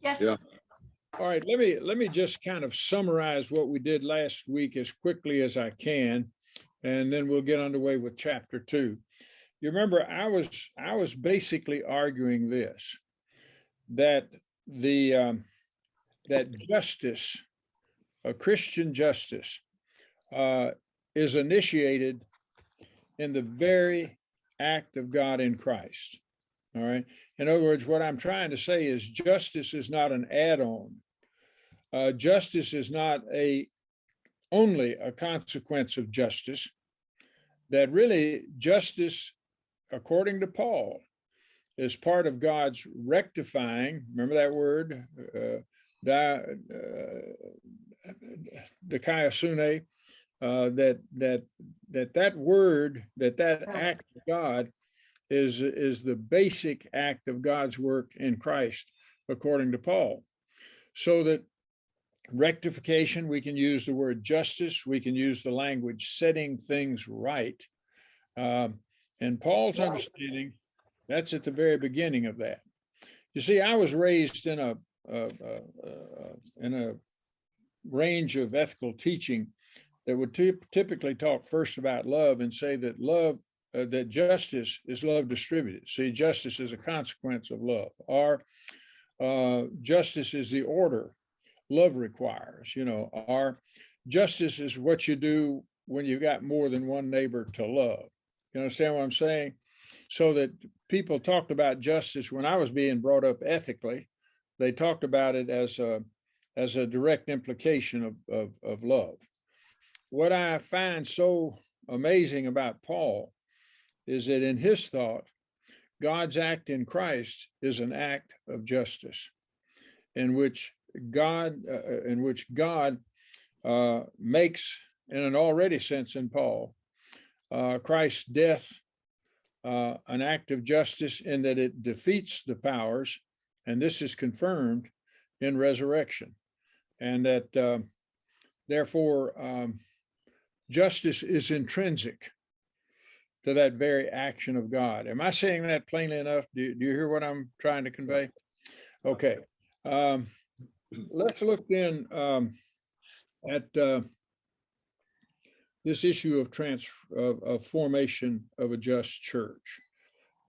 Yes. Yeah. All right, let me just kind of summarize what we did last week as quickly as I can, and then we'll get underway with chapter 2. You remember I was basically arguing this, that that justice, a Christian justice, is initiated in the very act of God in Christ. All right. In other words, what I'm trying to say is justice is not an add-on. Justice is not only a consequence of justice. That really justice, according to Paul, is part of God's rectifying. Remember that word, dikaiosune. That word, that act of God is the basic act of God's work in Christ, according to Paul. So that rectification, we can use the word justice, we can use the language setting things right. And Paul's understanding, that's at the very beginning of that. You see, I was raised in a range of ethical teaching that would typically talk first about love and say that love, that justice is love distributed. See, justice is a consequence of love, or justice is the order love requires, or justice is what you do when you've got more than one neighbor to love. You understand what I'm saying? So that people talked about justice when I was being brought up ethically, they talked about it as a direct implication of love. What I find so amazing about Paul is that in his thought, God's act in Christ is an act of justice, in which God makes, in an already sense in Paul, Christ's death an act of justice in that it defeats the powers, and this is confirmed in resurrection, and that therefore justice is intrinsic to that very action of God. Am I saying that plainly enough? Do you hear what I'm trying to convey? Okay. Let's look then at this issue of formation of a just church.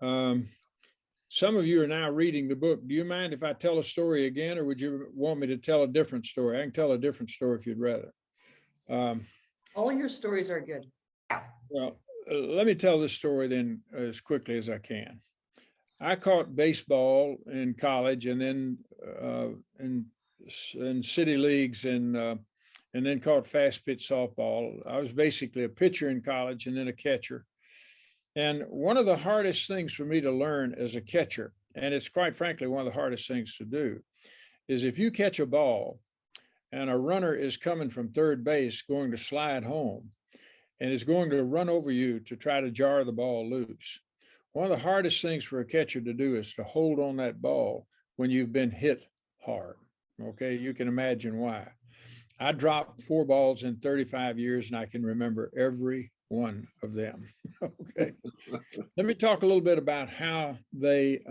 Some of you are now reading the book. Do you mind if I tell a story again, or would you want me to tell a different story? I can tell a different story if you'd rather. All your stories are good. Well, let me tell this story then as quickly as I can. I caught baseball in college, and then in city leagues, and then caught fast pitch softball. I was basically a pitcher in college and then a catcher. And one of the hardest things for me to learn as a catcher, and it's quite frankly one of the hardest things to do, is if you catch a ball and a runner is coming from third base going to slide home and is going to run over you to try to jar the ball loose, one of the hardest things for a catcher to do is to hold on that ball when you've been hit hard. Okay, you can imagine why. I dropped 4 balls in 35 years, and I can remember every one of them. Okay. Let me talk a little bit about how they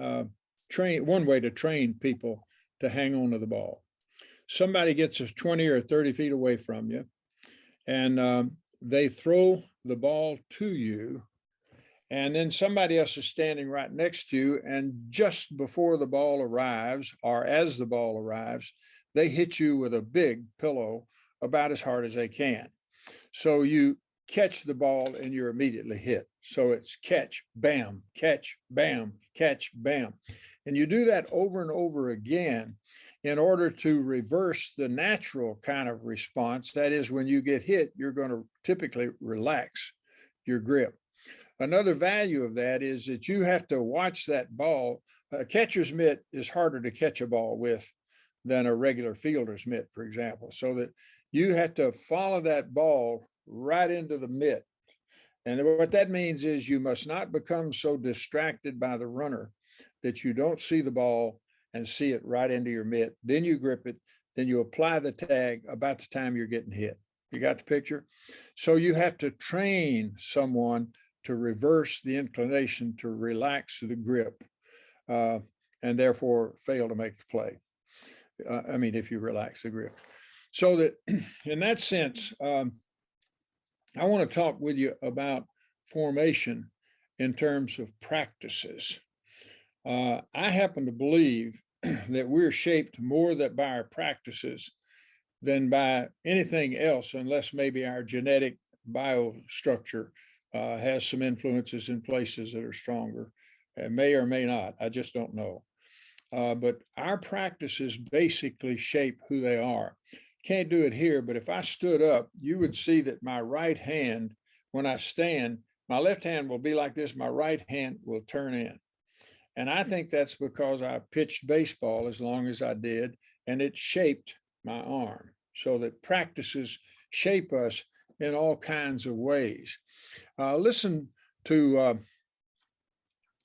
train, one way to train people to hang on to the ball. Somebody gets 20 or 30 feet away from you, and they throw the ball to you, and then somebody else is standing right next to you, and just before the ball arrives, or as the ball arrives, they hit you with a big pillow about as hard as they can. So you catch the ball and you're immediately hit. So it's catch, bam, catch, bam, catch, bam. And you do that over and over again in order to reverse the natural kind of response. That is, when you get hit, you're going to typically relax your grip. Another value of that is that you have to watch that ball. A catcher's mitt is harder to catch a ball with than a regular fielder's mitt, for example, so that you have to follow that ball right into the mitt. And what that means is you must not become so distracted by the runner that you don't see the ball and see it right into your mitt. Then you grip it, then you apply the tag about the time you're getting hit. You got the picture? So you have to train someone to reverse the inclination to relax the grip and therefore fail to make the play. I mean, if you relax the grip. So that in that sense, I want to talk with you about formation in terms of practices. I happen to believe that we're shaped more that by our practices than by anything else, unless maybe our genetic biostructure has some influences in places that are stronger. It may or may not. I just don't know. But our practices basically shape who they are. Can't do it here, but if I stood up, you would see that my right hand, when I stand, my left hand will be like this, my right hand will turn in. And I think that's because I pitched baseball as long as I did, and it shaped my arm. So that practices shape us in all kinds of ways. Listen to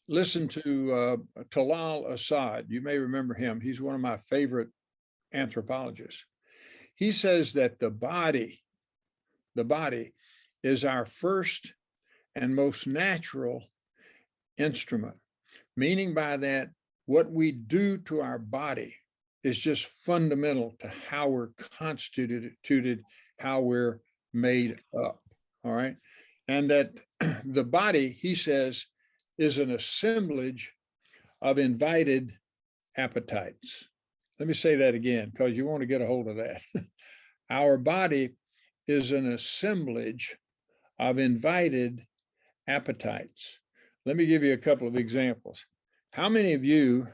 Talal Assad. You may remember him. He's one of my favorite anthropologists. He says that the body is our first and most natural instrument, meaning by that, what we do to our body is just fundamental to how we're constituted, how we're made up, all right? And that the body, he says, is an assemblage of invited appetites. Let me say that again, because you want to get a hold of that. Our body is an assemblage of invited appetites. Let me give you a couple of examples. How many of you,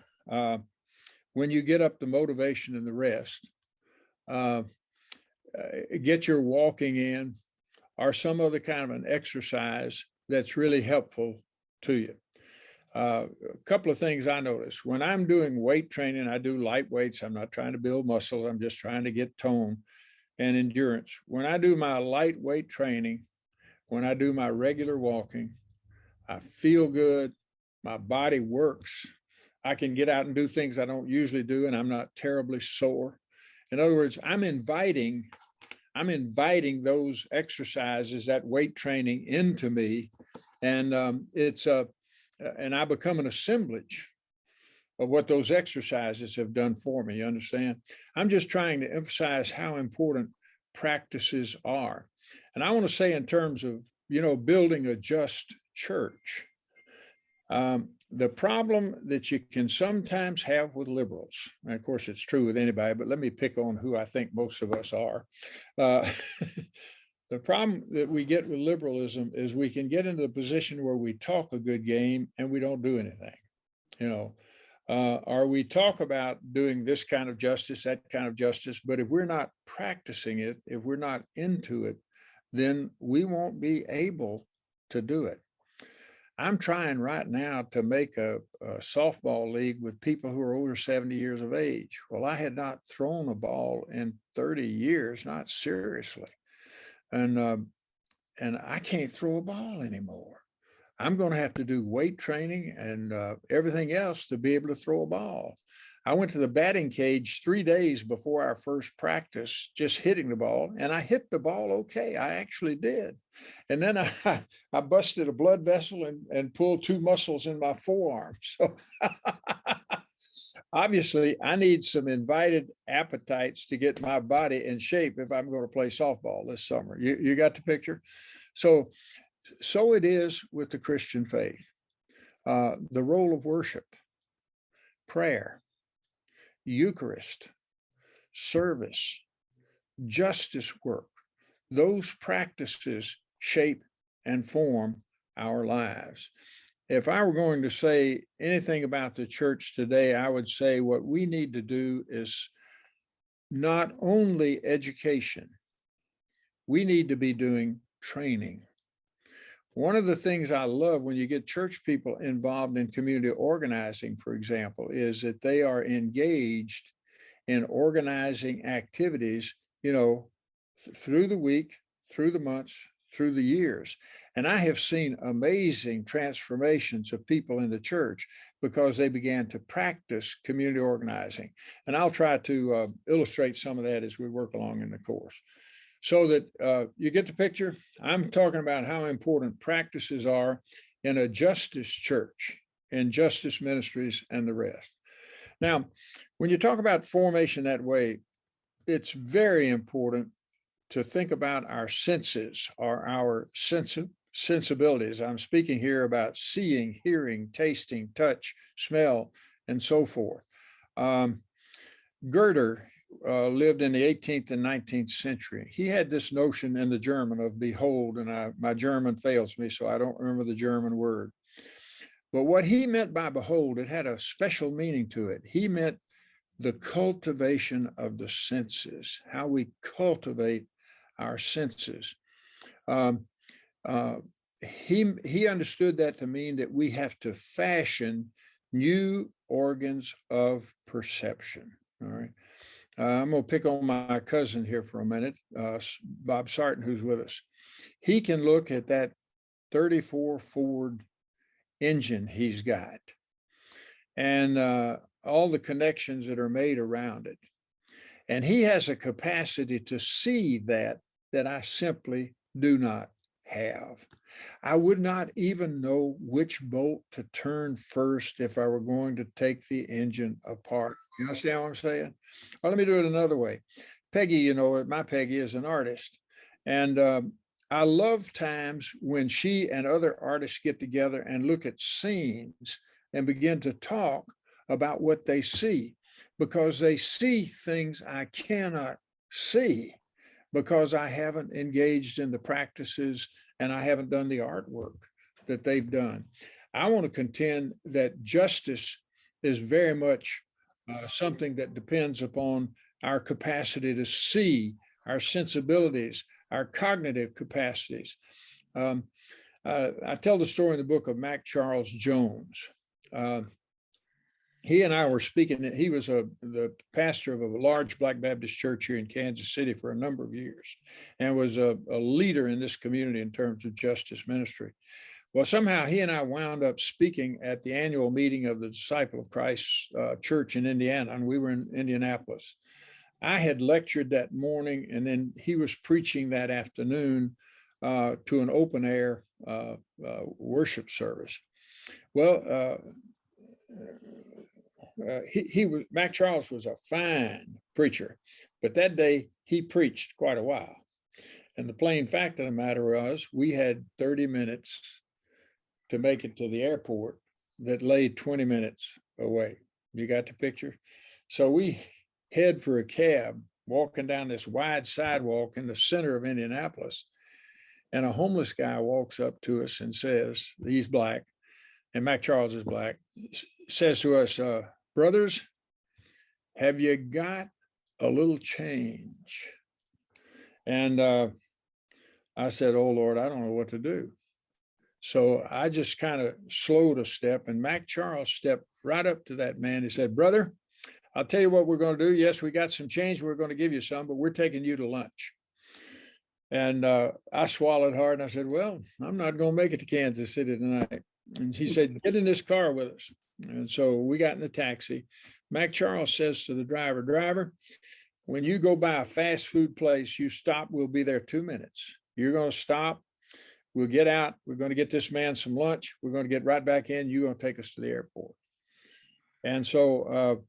when you get up the motivation and the rest, get your walking in or some other kind of an exercise that's really helpful to you? A couple of things I notice. When I'm doing weight training, I do light weights. I'm not trying to build muscle. I'm just trying to get tone and endurance. When I do my lightweight training, when I do my regular walking, I feel good. My body works. I can get out and do things I don't usually do, and I'm not terribly sore. In other words, I'm inviting those exercises, that weight training into me, and and I become an assemblage of what those exercises have done for me. You understand? I'm just trying to emphasize how important practices are. And I want to say in terms of, building a just church, the problem that you can sometimes have with liberals, and of course it's true with anybody, but let me pick on who I think most of us are. The problem that we get with liberalism is we can get into the position where we talk a good game and we don't do anything, or we talk about doing this kind of justice, that kind of justice, but if we're not practicing it, if we're not into it, then we won't be able to do it. I'm trying right now to make a softball league with people who are over 70 years of age. Well, I had not thrown a ball in 30 years, not seriously. And I can't throw a ball anymore. I'm going to have to do weight training and everything else to be able to throw a ball. I went to the batting cage 3 days before our first practice, just hitting the ball, and I hit the ball okay. I actually did. And then I busted a blood vessel and pulled 2 muscles in my forearm. So obviously, I need some invited appetites to get my body in shape if I'm going to play softball this summer. You got the picture? So it is with the Christian faith. The role of worship, prayer, Eucharist, service, justice work, those practices shape and form our lives. If I were going to say anything about the church today, I would say what we need to do is not only education, we need to be doing training. One of the things I love when you get church people involved in community organizing, for example, is that they are engaged in organizing activities, through the week, through the months, through the years. And I have seen amazing transformations of people in the church because they began to practice community organizing. And I'll try to illustrate some of that as we work along in the course. So that you get the picture. I'm talking about how important practices are in a justice church, in justice ministries and the rest. Now, when you talk about formation that way, it's very important to think about our senses or our sensibilities. I'm speaking here about seeing, hearing, tasting, touch, smell, and so forth. Goethe lived in the 18th and 19th century. He had this notion in the German of behold, and my German fails me, so I don't remember the German word. But what he meant by behold, it had a special meaning to it. He meant the cultivation of the senses, how we cultivate our senses. He understood that to mean that we have to fashion new organs of perception. All right. I'm going to pick on my cousin here for a minute, Bob Sarton, who's with us. He can look at that 34 Ford engine he's got and all the connections that are made around it. And he has a capacity to see that I simply do not have. I would not even know which bolt to turn first if I were going to take the engine apart. You understand what I'm saying? Well, let me do it another way. Peggy, you know, my Peggy is an artist. And I love times when she and other artists get together and look at scenes and begin to talk about what they see, because they see things I cannot see because I haven't engaged in the practices and I haven't done the artwork that they've done. I want to contend that justice is very much something that depends upon our capacity to see, our sensibilities, our cognitive capacities. I tell the story in the book of Mac Charles Jones. He and I were speaking. He was the pastor of a large Black Baptist church here in Kansas City for a number of years and was a leader in this community in terms of justice ministry. Well, somehow he and I wound up speaking at the annual meeting of the Disciple of Christ church in Indiana, and we were in Indianapolis. I had lectured that morning, and then he was preaching that afternoon to an open air worship service. Well, Mac Charles was a fine preacher, but that day he preached quite a while. And the plain fact of the matter was we had 30 minutes to make it to the airport that lay 20 minutes away. You got the picture? So we head for a cab, walking down this wide sidewalk in the center of Indianapolis. And a homeless guy walks up to us and says, he's Black, and Mac Charles is Black, says to us, brothers, have you got a little change? And I said, oh, Lord, I don't know what to do. So I just kind of slowed a step, and Mac Charles stepped right up to that man. He said, brother, I'll tell you what we're going to do. Yes, we got some change. We're going to give you some, but we're taking you to lunch. And I swallowed hard, and I said, well, I'm not going to make it to Kansas City tonight. And he said, get in this car with us. And so we got in the taxi. Mac Charles says to the driver, when you go by a fast food place, you stop. We'll be there 2 minutes. You're going to stop. We'll get out. We're going to get this man some lunch. We're going to get right back in. You're going to take us to the airport. And so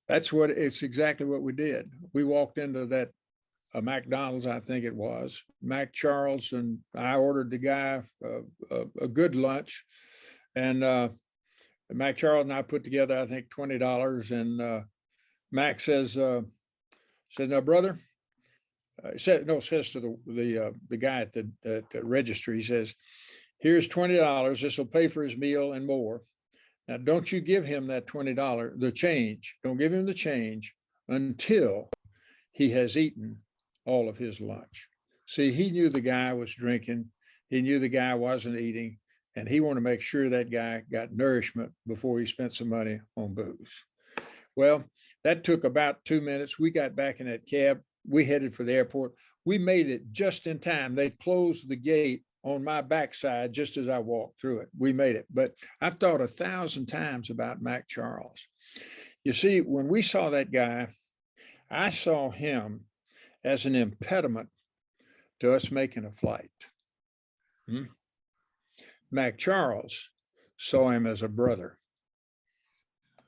it's exactly what we did. We walked into that McDonald's, I think it was. Mac Charles and I ordered the guy a good lunch. And Mac Charles and I put together, I think, $20. And Mac says, now, brother, says to the guy at the register, he says, here's $20. This will pay for his meal and more. Now, don't you give him that $20, the change. Don't give him the change until he has eaten all of his lunch. See, he knew the guy was drinking. He knew the guy wasn't eating. And he wanted to make sure that guy got nourishment before he spent some money on booze. Well, that took about 2 minutes. We got back in that cab. We headed for the airport. We made it just in time. They closed the gate on my backside just as I walked through it. We made it. But I've thought 1,000 times about Mac Charles. You see, when we saw that guy, I saw him as an impediment to us making a flight. Mac Charles saw him as a brother.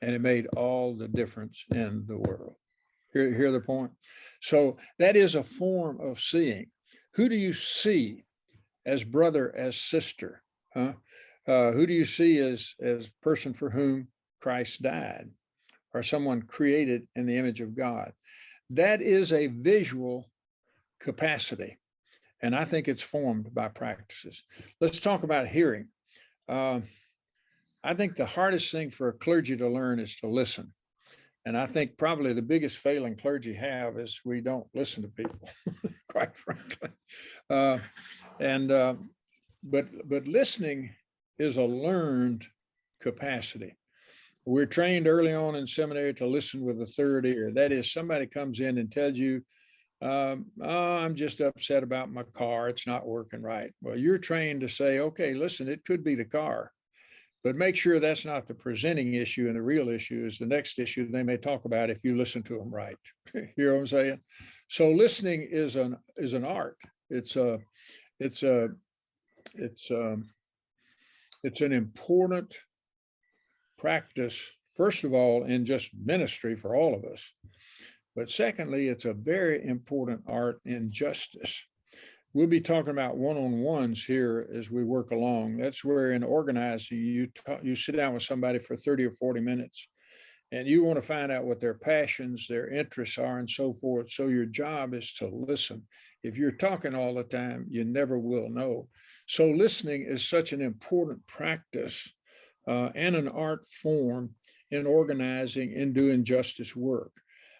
And it made all the difference in the world. Hear the point? So that is a form of seeing. Who do you see as brother, as sister? Who do you see as person for whom Christ died, or someone created in the image of God? That is a visual capacity, and I think it's formed by practices. Let's talk about hearing. I think the hardest thing for a clergy to learn is to listen. And I think probably the biggest failing clergy have is we don't listen to people, quite frankly. But listening is a learned capacity. We're trained early on in seminary to listen with a third ear. That is, somebody comes in and tells you, oh, I'm just upset about my car. It's not working right. Well, you're trained to say, okay, listen, it could be the car, but make sure that's not the presenting issue, and the real issue is the next issue they may talk about if you listen to them right. You know what I'm saying? So listening is an art. It's an important practice, first of all, in just ministry for all of us. But secondly, it's a very important art in justice. We'll be talking about one-on-ones here as we work along. That's where in organizing, you sit down with somebody for 30 or 40 minutes, and you want to find out what their passions, their interests are, and so forth. So your job is to listen. If you're talking all the time, you never will know. So listening is such an important practice and an art form in organizing and doing justice work.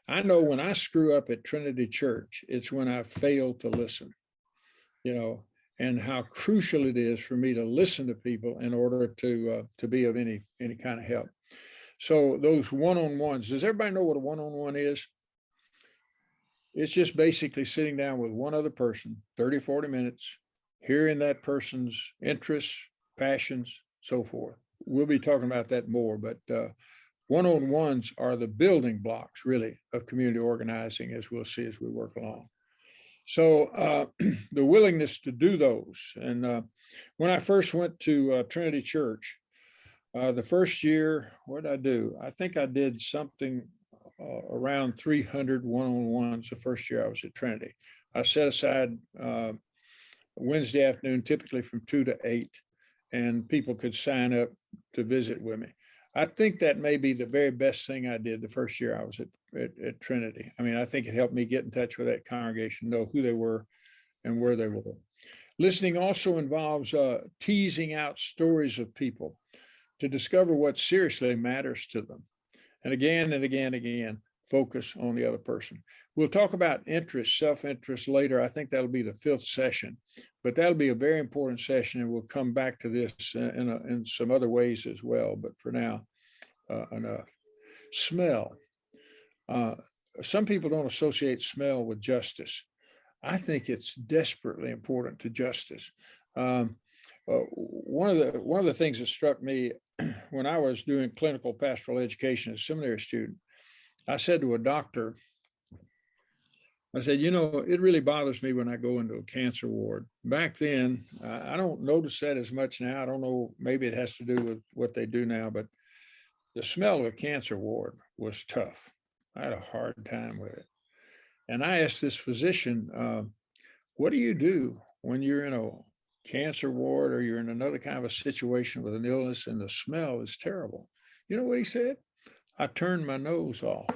I know when I screw up at Trinity Church, it's when I fail to listen. And how crucial it is for me to listen to people in order to be of any kind of help. So those one-on-ones, does everybody know what a one-on-one is? It's just basically sitting down with one other person, 30, 40 minutes, hearing that person's interests, passions, so forth. We'll be talking about that more, but one-on-ones are the building blocks, really, of community organizing, as we'll see as we work along. So the willingness to do those. And when I first went to Trinity Church, the first year, what did I do? I think I did something around 300 one-on-ones the first year I was at Trinity. I set aside Wednesday afternoon, typically from 2 to 8, and people could sign up to visit with me. I think that may be the very best thing I did the first year I was at Trinity. I mean, I think it helped me get in touch with that congregation, know who they were and where they were. Listening also involves teasing out stories of people to discover what seriously matters to them. And again, focus on the other person. We'll talk about interest, self-interest later. I think that'll be the 5th session, but that'll be a very important session, and we'll come back to this in some other ways as well. But for now, enough. Smell. Some people don't associate smell with justice. I think it's desperately important to justice. One of the things that struck me when I was doing clinical pastoral education as a seminary student, I said to a doctor, I said, it really bothers me when I go into a cancer ward. Back then, I don't notice that as much now. I don't know, maybe it has to do with what they do now, but the smell of a cancer ward was tough. I had a hard time with it. And I asked this physician, what do you do when you're in a cancer ward or you're in another kind of a situation with an illness and the smell is terrible? You know what he said? I turned my nose off.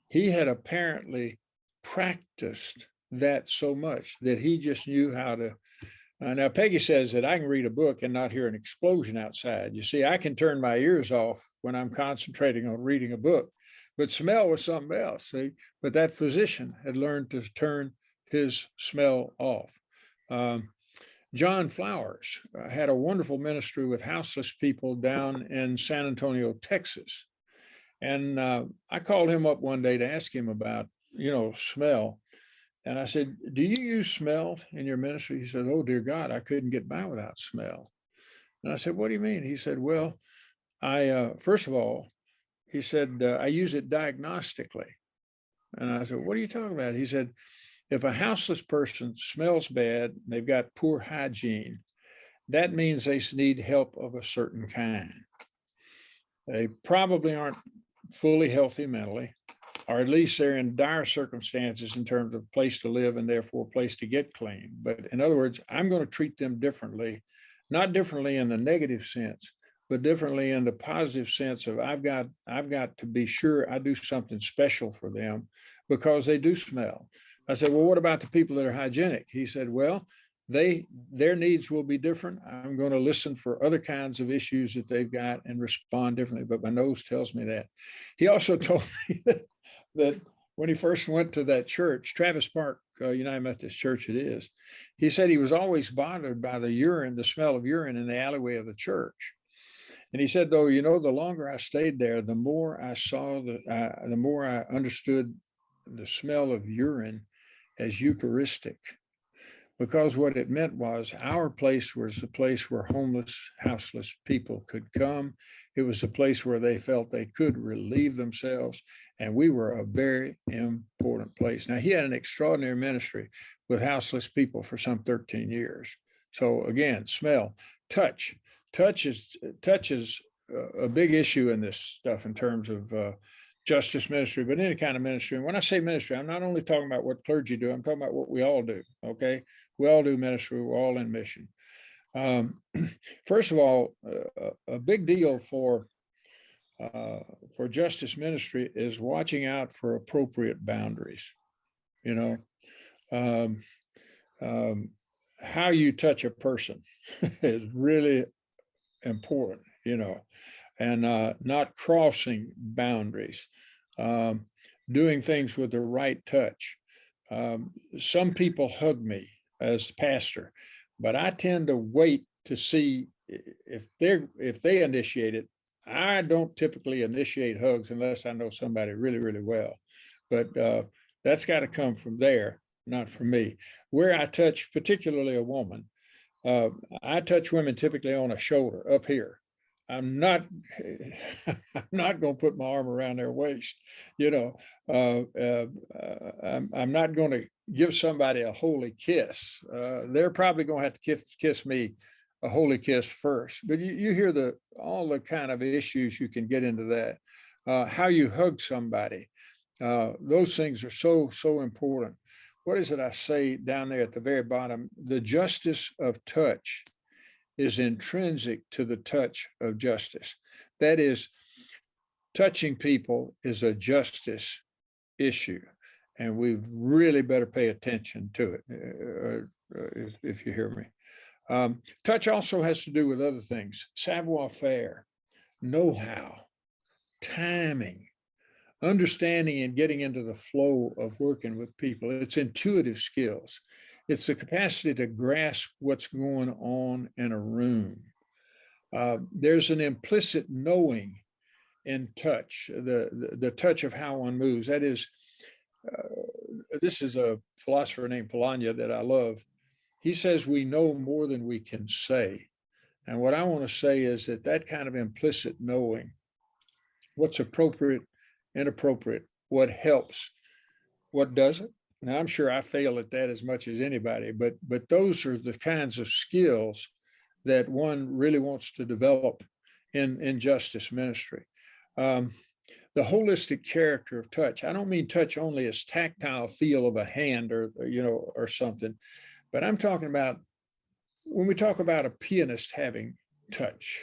He had apparently practiced that so much that he just knew how to. Now, Peggy says that I can read a book and not hear an explosion outside. You see, I can turn my ears off when I'm concentrating on reading a book, but smell was something else. See, but that physician had learned to turn his smell off. John Flowers had a wonderful ministry with houseless people down in San Antonio, Texas. And I called him up one day to ask him about, smell. And I said, do you use smell in your ministry? He said, oh, dear God, I couldn't get by without smell. And I said, what do you mean? He said, well, first of all, he said, I use it diagnostically. And I said, what are you talking about? He said, if a houseless person smells bad, they've got poor hygiene, that means they need help of a certain kind. They probably aren't fully healthy mentally, or at least they're in dire circumstances in terms of place to live and therefore place to get clean. But in other words, I'm going to treat them differently, not differently in the negative sense, but differently in the positive sense of I've got to be sure I do something special for them because they do smell. I said, well, what about the people that are hygienic? He said, well, their needs will be different. I'm going to listen for other kinds of issues that they've got and respond differently, but my nose tells me that. He also told me that when he first went to that church, Travis Park United Methodist Church it is, he said he was always bothered by the smell of urine in the alleyway of the church. And he said, though, the longer I stayed there, the more I saw, the more I understood the smell of urine as Eucharistic. Because what it meant was our place was a place where homeless, houseless people could come. It was a place where they felt they could relieve themselves. And we were a very important place. Now, he had an extraordinary ministry with houseless people for some 13 years. So again, smell, touch. Touch is a big issue in this stuff in terms of justice ministry, but any kind of ministry. And when I say ministry, I'm not only talking about what clergy do, I'm talking about what we all do, okay? We all do ministry, we're all in mission. First of all, a big deal for justice ministry is watching out for appropriate boundaries. How you touch a person is really important, and not crossing boundaries, doing things with the right touch. Some people hug me as pastor, but I tend to wait to see if they initiate it. I don't typically initiate hugs unless I know somebody really, really well, but that's got to come from there, not from me. Where I touch, particularly a woman, I touch women typically on a shoulder up here. I'm not going to put my arm around their waist. I'm not going to give somebody a holy kiss. They're probably going to have to kiss me a holy kiss first. But you hear all the kind of issues you can get into that. How you hug somebody. Those things are so important. What is it I say down there at the very bottom? The justice of touch is intrinsic to the touch of justice. That is, touching people is a justice issue, and we really better pay attention to it, if you hear me. Touch also has to do with other things: savoir-faire, know-how, timing, understanding and getting into the flow of working with people. It's intuitive skills. It's the capacity to grasp what's going on in a room. There's an implicit knowing in touch, the touch of how one moves. That is, this is a philosopher named Polanyi that I love. He says we know more than we can say. And what I want to say is that kind of implicit knowing, what's appropriate, inappropriate, what helps, what doesn't. Now, I'm sure I fail at that as much as anybody, but those are the kinds of skills that one really wants to develop in justice ministry. The holistic character of touch. I don't mean touch only as tactile feel of a hand or something, but I'm talking about when we talk about a pianist having touch,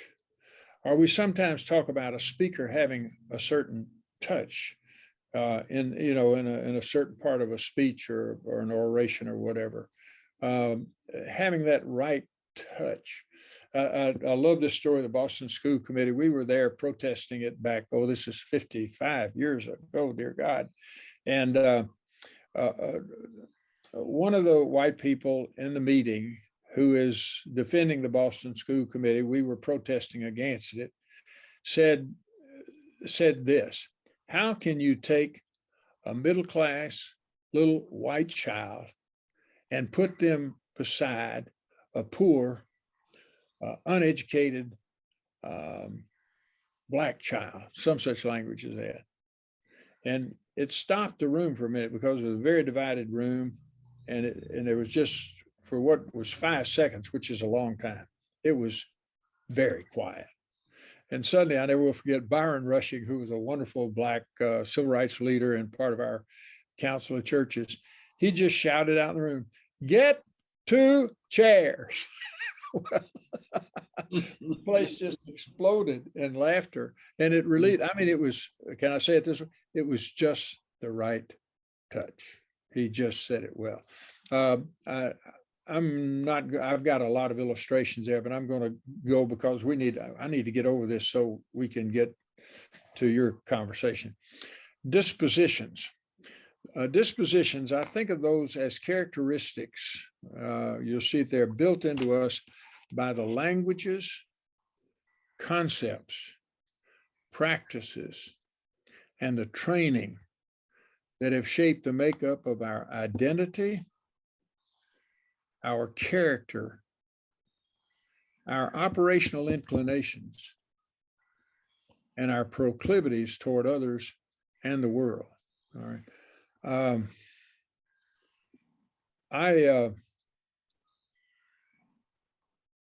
or we sometimes talk about a speaker having a certain touch in a certain part of a speech or an oration or whatever, having that right touch. I love this story of the Boston School Committee. We were there protesting it back, this is 55 years ago, dear God. And one of the white people in the meeting who is defending the Boston School Committee, we were protesting against it, said this: how can you take a middle-class little white child and put them beside a poor, uneducated Black child? Some such language as that. And it stopped the room for a minute because it was a very divided room. And it was just, for what was 5 seconds, which is a long time, it was very quiet. And suddenly, I never will forget Byron Rushing, who was a wonderful Black civil rights leader and part of our council of churches. He just shouted out in the room, "Get 2 chairs." Well, the place just exploded in laughter. And it really, I mean, it was, can I say it this way? It was just the right touch. He just said it well. I'm not, I've got a lot of illustrations there, but I'm going to go because I need to get over this so we can get to your conversation. Dispositions. Dispositions, I think of those as characteristics. You'll see it there, built into us by the languages, concepts, practices, and the training that have shaped the makeup of our identity, our character, our operational inclinations, and our proclivities toward others and the world. All right.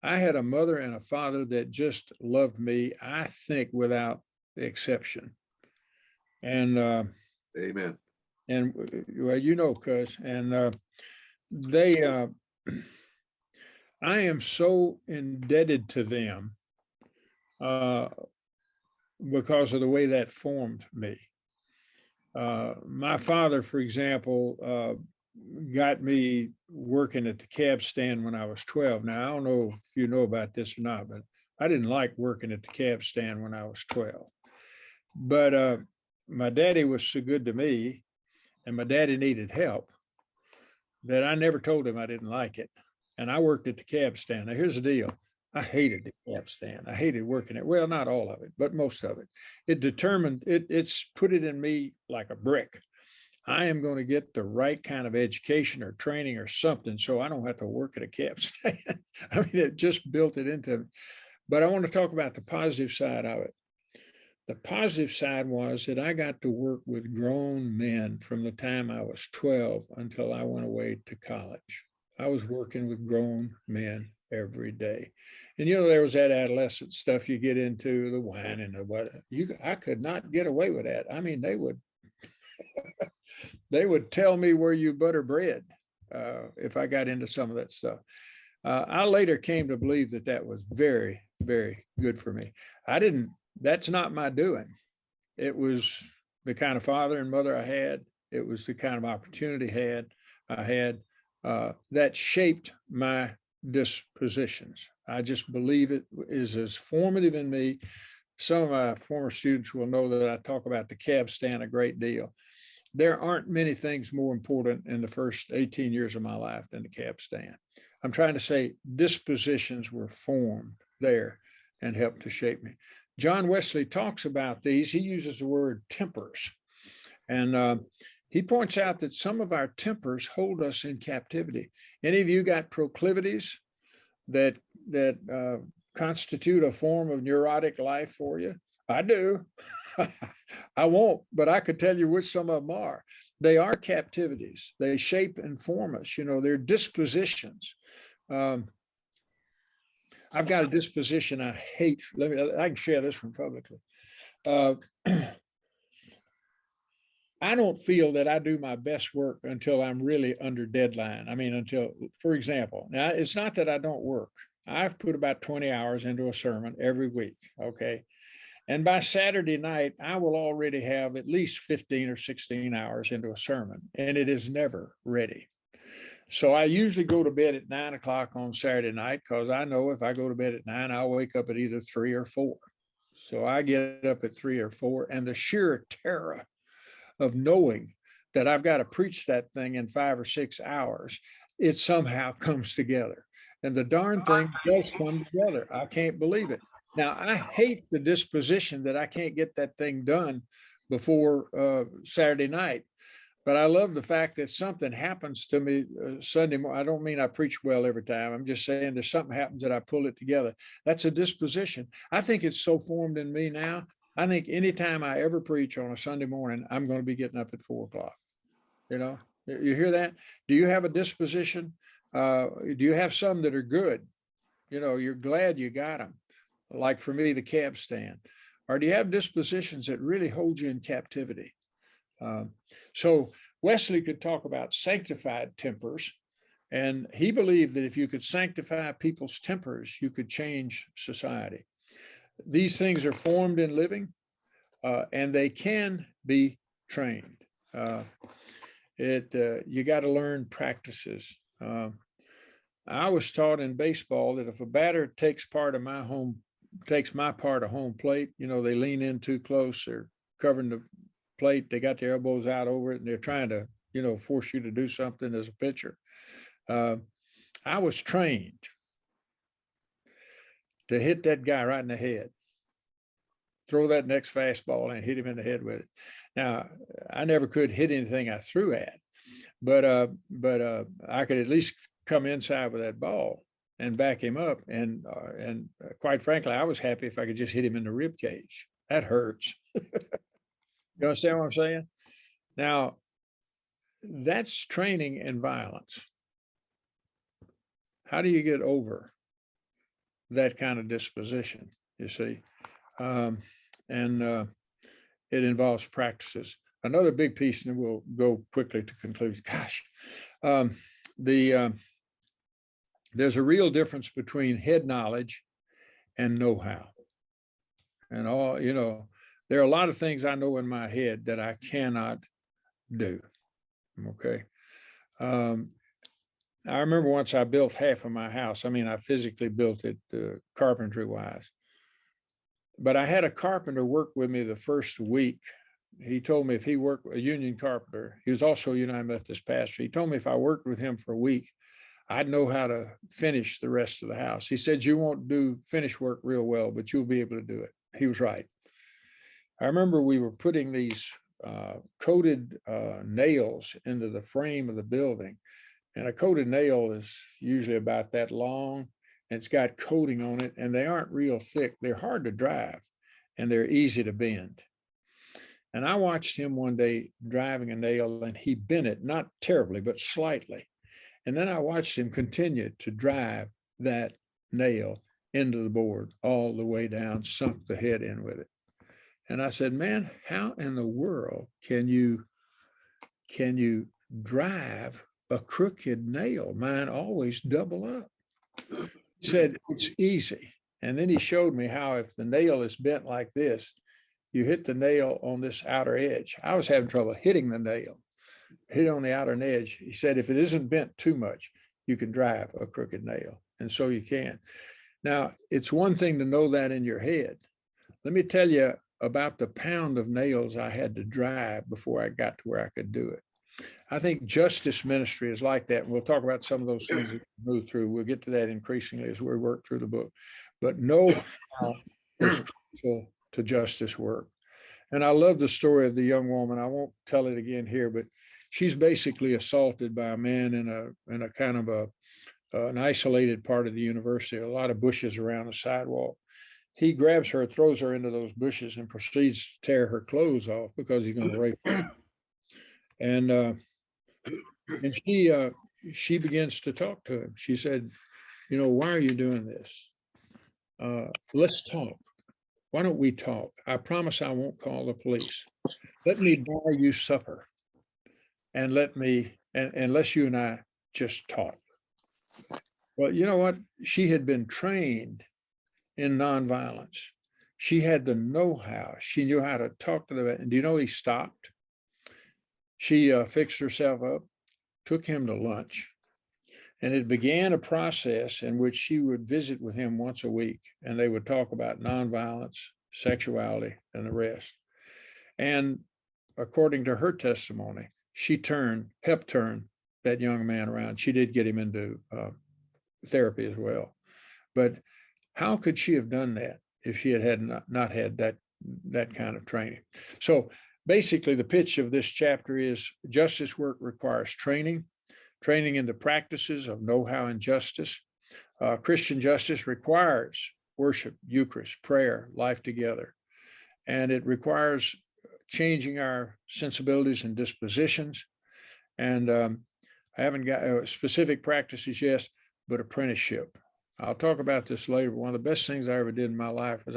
I had a mother and a father that just loved me, I think, without exception. And Amen. And well, you know, cuz, and they, I am so indebted to them because of the way that formed me. My father, for example, got me working at the cab stand when I was 12. Now, I don't know if you know about this or not, but I didn't like working at the cab stand when I was 12. But my daddy was so good to me, and my daddy needed help, that I never told him I didn't like it. And I worked at the cab stand. Now, here's the deal. I hated the cab stand. I hated working it. Well, not all of it, but most of it. It determined, it's put it in me like a brick. I am going to get the right kind of education or training or something so I don't have to work at a cab stand. I mean, it just built it into me. But I want to talk about the positive side of it. The positive side was that I got to work with grown men from the time I was 12 until I went away to college. I was working with grown men every day. And, you know, there was that adolescent stuff you get into, the wine and the what. I could not get away with that. I mean, they would tell me where you butter bread if I got into some of that stuff. I later came to believe that that was very, very good for me. That's not my doing. It was the kind of father and mother I had. It was the kind of opportunity I had that shaped my dispositions. I just believe it is as formative in me. Some of my former students will know that I talk about the cab stand a great deal. There aren't many things more important in the first 18 years of my life than the cab stand. I'm trying to say dispositions were formed there and helped to shape me. John Wesley talks about these. He uses the word tempers. And he points out that some of our tempers hold us in captivity. Any of you got proclivities that constitute a form of neurotic life for you? I do. I won't, but I could tell you which some of them are. They are captivities. They shape and form us. You know, they're dispositions. I've got a disposition I hate. I can share this one publicly. I don't feel that I do my best work until I'm really under deadline. I mean, for example, now it's not that I don't work. I've put about 20 hours into a sermon every week. Okay. And by Saturday night, I will already have at least 15 or 16 hours into a sermon, and it is never ready. So I usually go to bed at 9 o'clock on Saturday night because I know if I go to bed at 9, I'll wake up at either 3 or 4. So I get up at 3 or 4, and the sheer terror of knowing that I've got to preach that thing in 5 or 6 hours, it somehow comes together. And the darn thing does come together. I can't believe it. Now, I hate the disposition that I can't get that thing done before Saturday night. But I love the fact that something happens to me Sunday morning. I don't mean I preach well every time. I'm just saying there's something happens that I pull it together. That's a disposition. I think it's so formed in me now. I think anytime I ever preach on a Sunday morning, I'm going to be getting up at 4 o'clock. You know, you hear that? Do you have a disposition? Do you have some that are good? You know, you're glad you got them. like for me, the cab stand? Or do you have dispositions that really hold you in captivity? So Wesley could talk about sanctified tempers, and he believed that if you could sanctify people's tempers, you could change society. These things are formed in living, and they can be trained. You got to learn practices. I was taught in baseball that if a batter takes my part of home plate, you know, they lean in too close, they're covering the plate, they got their elbows out over it, and they're trying to, you know, force you to do something as a pitcher. I was trained to hit that guy right in the head, throw that next fastball and hit him in the head with it. Now, I never could hit anything I threw at, but I could at least come inside with that ball and back him up. And quite frankly, I was happy if I could just hit him in the rib cage. That hurts. You understand what I'm saying? Now, that's training in violence. How do you get over that kind of disposition, you see? It involves practices. Another big piece, and we'll go quickly to conclude. Gosh, there's a real difference between head knowledge and know-how. And all, you know, there are a lot of things I know in my head that I cannot do. Okay. I remember once I built half of my house. I mean, I physically built it carpentry wise. But I had a carpenter work with me the first week. He told me if he worked, a union carpenter, he was also a United Methodist pastor. He told me if I worked with him for a week, I'd know how to finish the rest of the house. He said, you won't do finish work real well, but you'll be able to do it. He was right. I remember we were putting these coated nails into the frame of the building. And a coated nail is usually about that long. And it's got coating on it, and they aren't real thick. They're hard to drive, and they're easy to bend. And I watched him one day driving a nail, and he bent it, not terribly, but slightly. And then I watched him continue to drive that nail into the board all the way down, sunk the head in with it. And I said, man, how in the world can you drive a crooked nail? Mine always double up. He said, it's easy. And then he showed me how if the nail is bent like this, you hit the nail on this outer edge. I was having trouble hitting the nail, hit on the outer edge. He said, if it isn't bent too much, you can drive a crooked nail. And so you can. Now, it's one thing to know that in your head. Let me tell you about the pound of nails I had to drive before I got to where I could do it. I think justice ministry is like that. And we'll talk about some of those things that we move through. We'll get to that increasingly as we work through the book. But know how is crucial to justice work. And I love the story of the young woman. I won't tell it again here, but she's basically assaulted by a man in a kind of an isolated part of the university, a lot of bushes around the sidewalk. He grabs her, throws her into those bushes, and proceeds to tear her clothes off because he's going to rape her. And she begins to talk to him. She said, you know, why are you doing this? Let's talk. Why don't we talk? I promise I won't call the police. Let me buy you supper. And unless you and I just talk. Well, you know what? She had been trained in nonviolence. She had the know-how. She knew how to talk to them. And do you know he stopped? She fixed herself up, took him to lunch, and it began a process in which she would visit with him once a week, and they would talk about nonviolence, sexuality, and the rest. And according to her testimony, she pep turned that young man around. She did get him into therapy as well. But how could she have done that if she had not had that kind of training? So basically, the pitch of this chapter is justice work requires training in the practices of know-how and justice. Christian justice requires worship, Eucharist, prayer, life together. And it requires changing our sensibilities and dispositions. And I haven't got specific practices yet, but apprenticeship. I'll talk about this later. One of the best things I ever did in my life was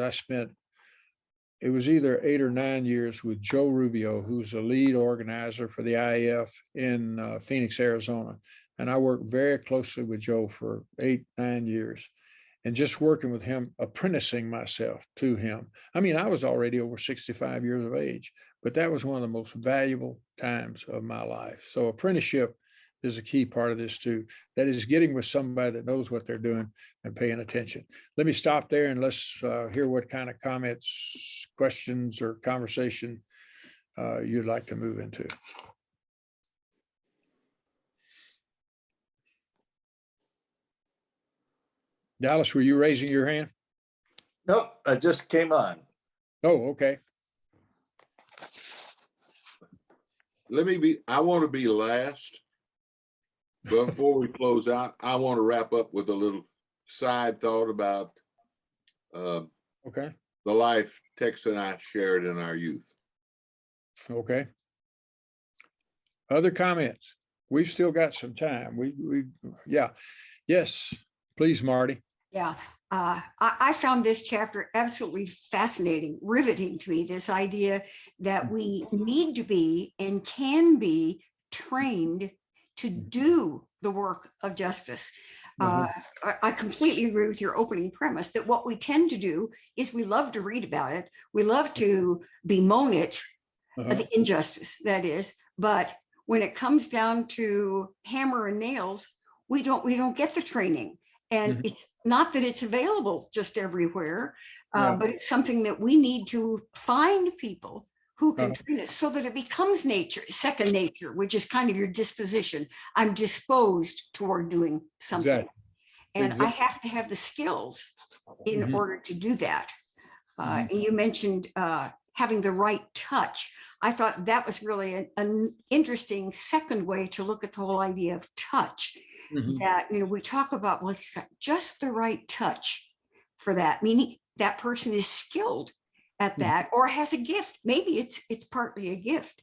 it was either 8 or 9 years with Joe Rubio, who's the lead organizer for the IAF in Phoenix, Arizona. And I worked very closely with Joe for 8, 9 years. And just working with him, apprenticing myself to him. I mean, I was already over 65 years of age, but that was one of the most valuable times of my life. So apprenticeship is a key part of this too. That is getting with somebody that knows what they're doing and paying attention. Let me stop there and let's hear what kind of comments, questions, or conversation you'd like to move into. Dallas, were you raising your hand? Nope, I just came on. Oh, okay. I want to be last. Before we close out, I want to wrap up with a little side thought about Okay. the life Tex and I shared in our youth. Okay. Other comments? We've still got some time. Yeah. Yes, please, Marty. Yeah, I found this chapter absolutely fascinating, riveting to me. This idea that we need to be and can be trained to do the work of justice. I completely agree with your opening premise that what we tend to do is we love to read about it. We love to bemoan it, the injustice that is, but when it comes down to hammer and nails, we don't get the training. And it's not that it's available just everywhere, but it's something that we need to find people who can train us so that it becomes nature, second nature, which is kind of your disposition. I'm disposed toward doing something. Exactly. And I have to have the skills in order to do that. And you mentioned having the right touch. I thought that was really an interesting second way to look at the whole idea of touch. That, we talk about, well, he's got just the right touch for that, meaning that person is skilled at that or has a gift. Maybe it's partly a gift,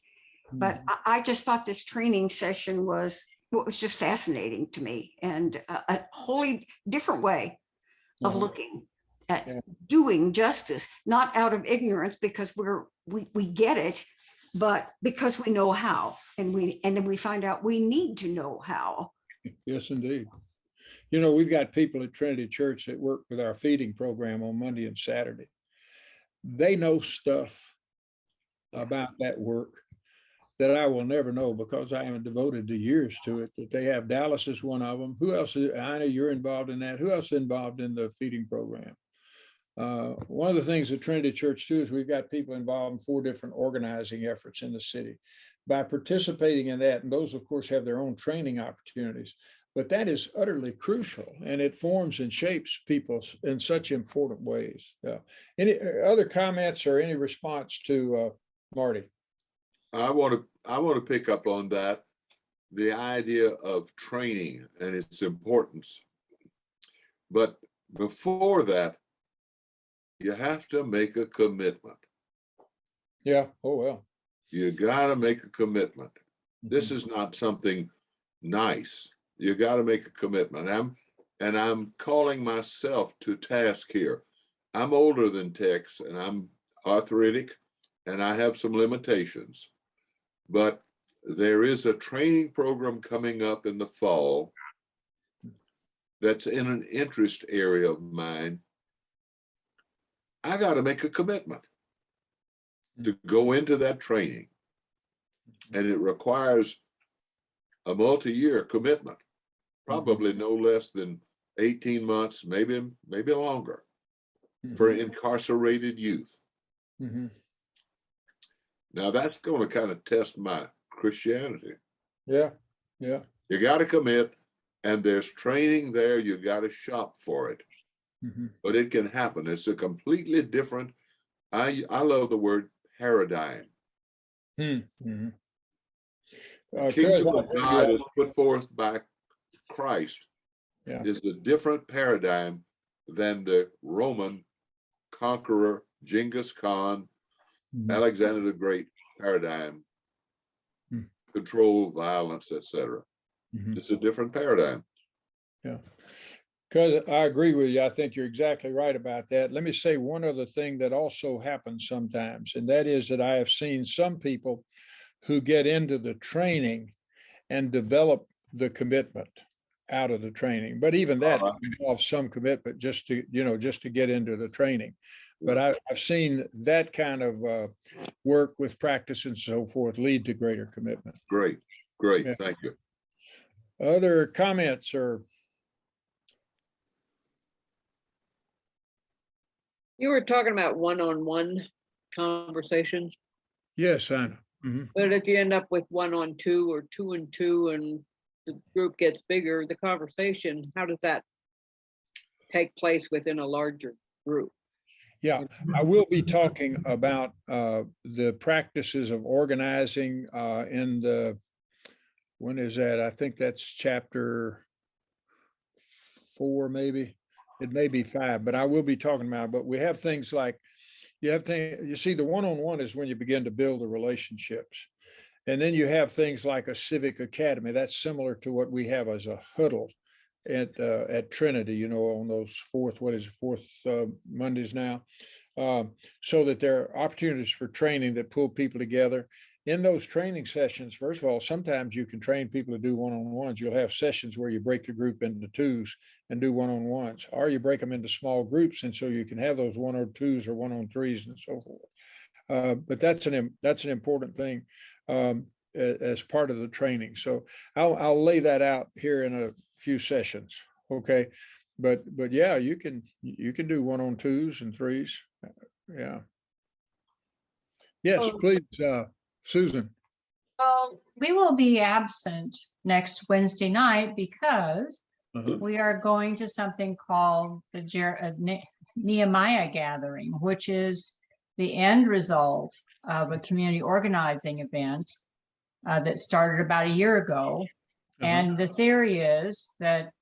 but I just thought this training session was just fascinating to me, and a wholly different way of looking at doing justice, not out of ignorance because we get it, but because we know how, and then we find out we need to know how. Yes, indeed. We've got people at Trinity Church that work with our feeding program on Monday and Saturday. They know stuff about that work that I will never know because I haven't devoted the years to it. That they have. Dallas is one of them. Who else? I know you're involved in that. Who else is involved in the feeding program? One of the things at Trinity Church too is we've got people involved in 4 different organizing efforts in the city. By participating in that, and those of course have their own training opportunities, but that is utterly crucial, and it forms and shapes people in such important ways. Any other comments or any response to Marty? I want to pick up on that, the idea of training and its importance. But before that, you have to make a commitment. Yeah. Oh, well. You got to make a commitment. This is not something nice. You got to make a commitment. I'm calling myself to task here. I'm older than Tex, and I'm arthritic, and I have some limitations. But there is a training program coming up in the fall that's in an interest area of mine. I got to make a commitment to go into that training. And it requires a multi-year commitment, probably no less than 18 months, maybe longer, for incarcerated youth. Now that's going to kind of test my Christianity. Yeah. You got to commit, and there's training there. You got to shop for it. But it can happen. It's a completely different, I love the word paradigm. Kingdom of God is put forth by Christ is a different paradigm than the Roman conqueror, Genghis Khan, Alexander the Great paradigm, control, violence, etc. It's a different paradigm. Yeah. Because I agree with you. I think you're exactly right about that. Let me say one other thing that also happens sometimes, and that is that I have seen some people who get into the training and develop the commitment out of the training. But even that involves some commitment just to, just to get into the training. But I've seen that kind of work with practice and so forth lead to greater commitment. Great, great. Yeah. Thank you. Other comments or? You were talking about one-on-one conversations, Yes, Anna. Mhm. but if you end up with 1-on-2 or 2-and-2 and the group gets bigger, the conversation, how does that take place within a larger group? Yeah, I will be talking about the practices of organizing in the, when is that? I think that's chapter 4, maybe. It may be 5, but I will be talking about it. But we have things like, you see, the one-on-one is when you begin to build the relationships. And then you have things like a civic academy. That's similar to what we have as a huddle at Trinity, on those fourth Mondays now. So that there are opportunities for training that pull people together. In those training sessions, first of all, sometimes you can train people to do one-on-ones. You'll have sessions where you break the group into 2s and do one-on-ones, or you break them into small groups, and so you can have those 1-on-2s or 1-on-3s and so forth. But that's an important thing as part of the training. So I'll lay that out here in a few sessions. Okay, but yeah, you can do 1-on-2s and 3s. Yeah. Yes, please, Susan. Well, we will be absent next Wednesday night because we are going to something called the Nehemiah Gathering, which is the end result of a community organizing event that started about a year ago. And the theory is that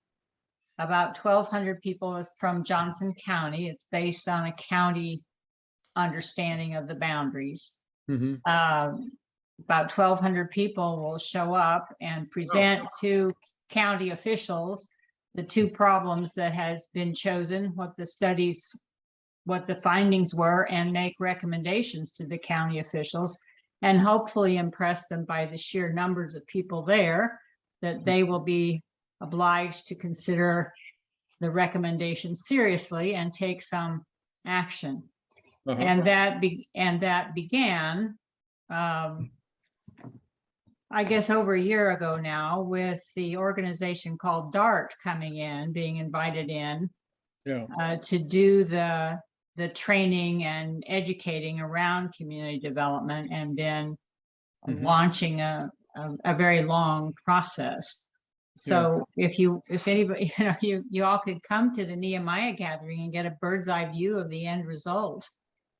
about 1,200 people from Johnson County, it's based on a county understanding of the boundaries. About 1,200 people will show up and present to county officials the 2 problems that has been chosen, what the findings were, and make recommendations to the county officials, and hopefully impress them by the sheer numbers of people there that they will be obliged to consider the recommendations seriously and take some action. And that began, I guess, over a year ago now, with the organization called DART coming in, being invited in to do the training and educating around community development, and then launching a very long process. So if anybody, you all could come to the Nehemiah Gathering and get a bird's eye view of the end result.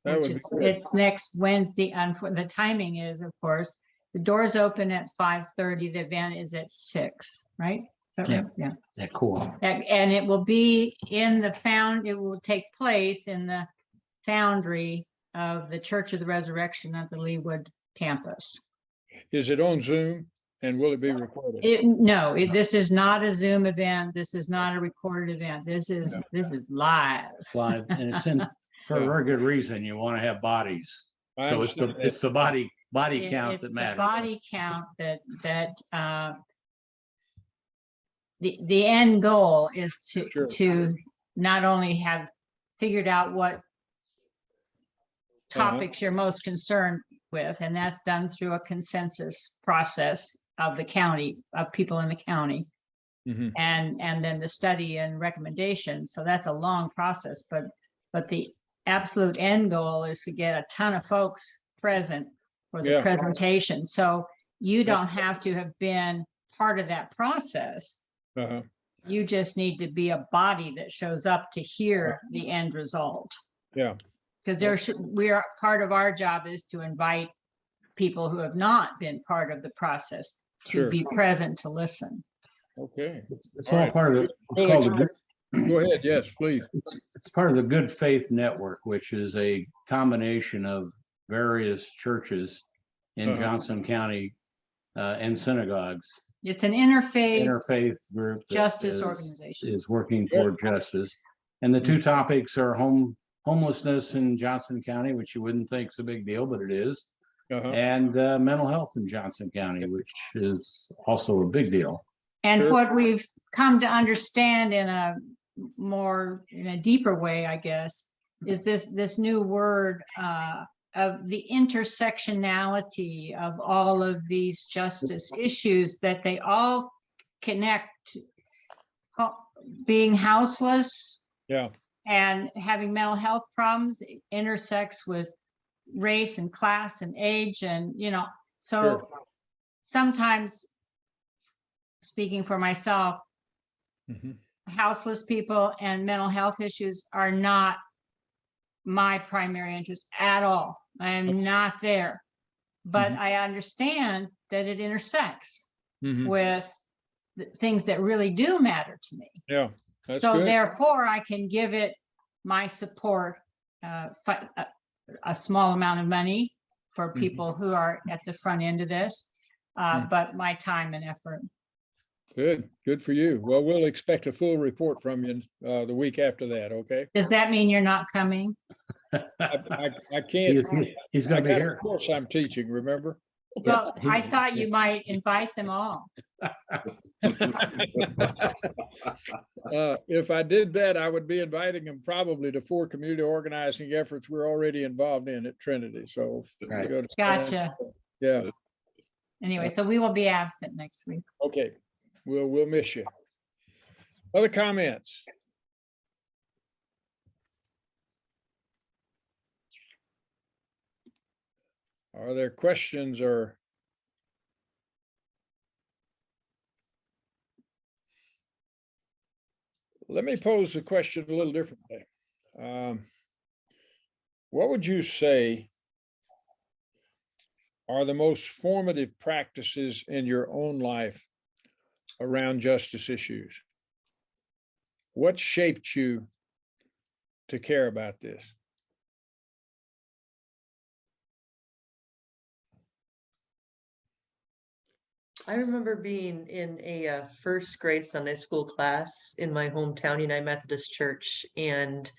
It's next Wednesday, and the timing is, of course, the doors open at 5:30. The event is at 6, right? Yeah. Cool. And it will be in it will take place in the foundry of the Church of the Resurrection at the Leawood campus. Is it on Zoom, and will it be recorded? This is not a Zoom event. This is not a recorded event. This is live. It's live, and it's in for a very good reason. You want to have bodies, so it's the body count that matters. The body count that the end goal is to not only have figured out what topics you're most concerned with, and that's done through a consensus process of the county, of people in the county, and then the study and recommendations. So that's a long process, but the absolute end goal is to get a ton of folks present for the presentation. So you don't have to have been part of that process. You just need to be a body that shows up to hear the end result. Yeah. Because part of our job is to invite people who have not been part of the process to be present to listen. Okay. It's all part of it. It's called Go ahead. Yes, please. It's part of the Good Faith Network, which is a combination of various churches in Johnson County and synagogues It's an interfaith interfaith group. that justice is- organization. Is working toward justice. And the two topics are homelessness in Johnson County, which you wouldn't think is a big deal, but it is. Uh-huh. And mental health in Johnson County, which is also a big deal. And Sure. what we've come to understand in a deeper way, I guess, is this new word of the intersectionality of all of these justice issues, that they all connect to being houseless Yeah. and having mental health problems intersects with race and class and age, and so Sure. sometimes, speaking for myself, Mhm. houseless people and mental health issues are not my primary interest at all. I am not there, but Mhm. I understand that it intersects Mhm. with the things that really do matter to me. Yeah, that's So good. therefore, I can give it my support, a small amount of money for Mhm. people who are at the front end of this, Mhm. but my time and effort. Good for you. Well, we'll expect a full report from you the week after that, okay? Does that mean you're not coming? I can't. He's I going to be got a here. course I'm teaching, remember? Well, he- I thought you might invite them all. If I did that, I would be inviting them probably to 4 community organizing efforts we're already involved in at Trinity, so. Right. we go to- Gotcha. Yeah, Anyway, so we will be absent next week. okay. We'll miss you. Other comments? Are there questions or? Let me pose the question a little differently. What would you say are the most formative practices in your own life around justice issues? What shaped you to care about this? I remember being in a first grade Sunday school class in my hometown United Methodist Church, and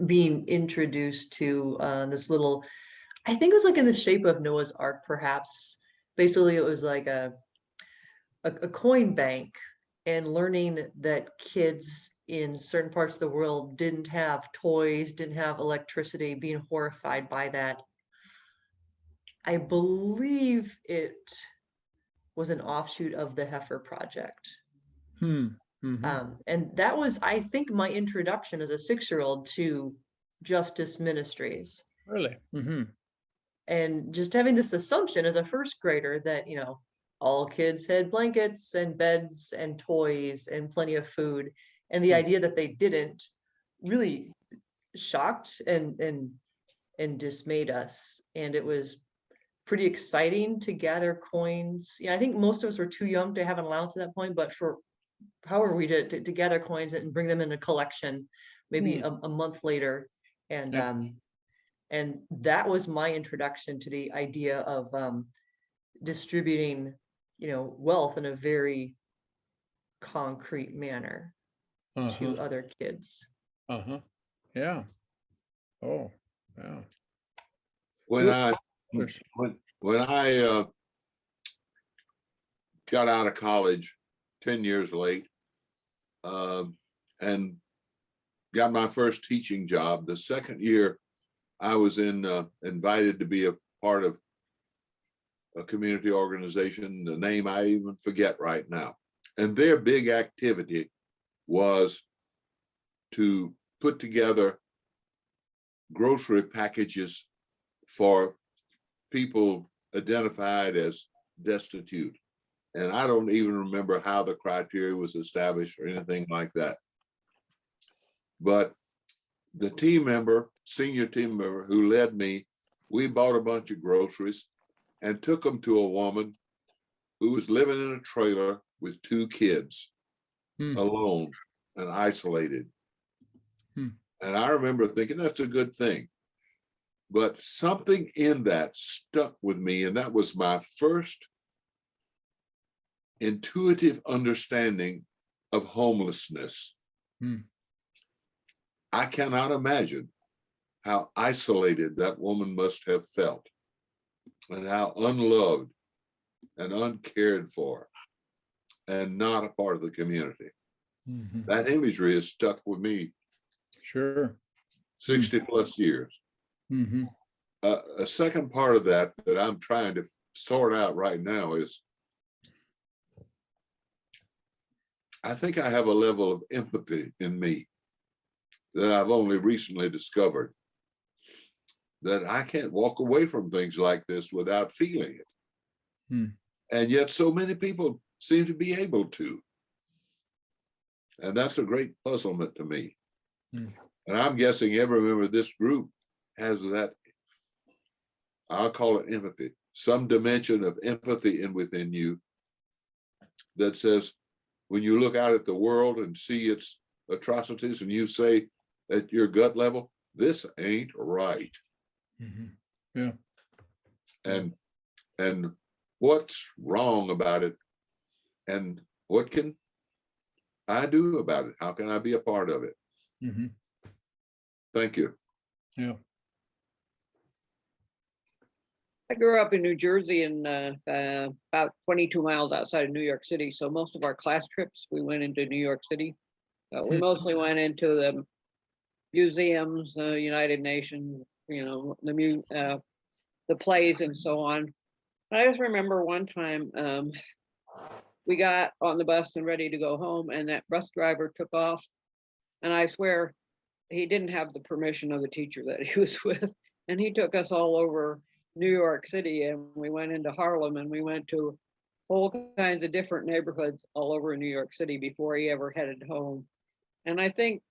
being introduced to this little, I think it was like in the shape of Noah's Ark, perhaps. Basically, it was like a coin bank, and learning that kids in certain parts of the world didn't have toys, didn't have electricity, being horrified by that. I believe it was an offshoot of the Heifer Project. Mhm. And that was, I think, my introduction as a 6-year-old to justice ministries. Really? Mm-hmm. And just having this assumption as a first grader that, all kids had blankets and beds and toys and plenty of food. And the idea that they didn't really shocked and dismayed us. And it was pretty exciting to gather coins. Yeah, I think most of us were too young to have an allowance at that point, but for however we did to gather coins and bring them in a collection, maybe a month later. And Yeah. And that was my introduction to the idea of distributing, wealth in a very concrete manner to other kids. Yeah. Oh, yeah. When I Yes. when I got out of college 10 years late, and got my first teaching job, the second year I was invited to be a part of a community organization, the name I even forget right now. And their big activity was to put together grocery packages for people identified as destitute. And I don't even remember how the criteria was established or anything like that. But the senior team member who led me, we bought a bunch of groceries and took them to a woman who was living in a trailer with 2 kids, alone and isolated. And I remember thinking that's a good thing. But something in that stuck with me, and that was my first intuitive understanding of homelessness. I cannot imagine how isolated that woman must have felt, and how unloved and uncared for and not a part of the community. That imagery has stuck with me Sure. 60 plus years. A second part of that I'm trying to sort out right now is, I think I have a level of empathy in me that I've only recently discovered, that I can't walk away from things like this without feeling it. And yet so many people seem to be able to. And that's a great puzzlement to me. And I'm guessing every member of this group has that, I'll call it empathy, some dimension of empathy within you that says, when you look out at the world and see its atrocities, and you say at your gut level, this ain't right. Yeah. And what's wrong about it? And what can I do about it? How can I be a part of it? Thank you. Yeah. I grew up in New Jersey and about 22 miles outside of New York City. So most of our class trips, we went into New York City. We mostly went into the museums, United Nations, you know, the plays and so on. I just remember one time we got on the bus and ready to go home, and that bus driver took off. And I swear he didn't have the permission of the teacher that he was with. And he took us all over New York City, and we went into Harlem, and we went to all kinds of different neighborhoods all over New York City before he ever headed home. And I think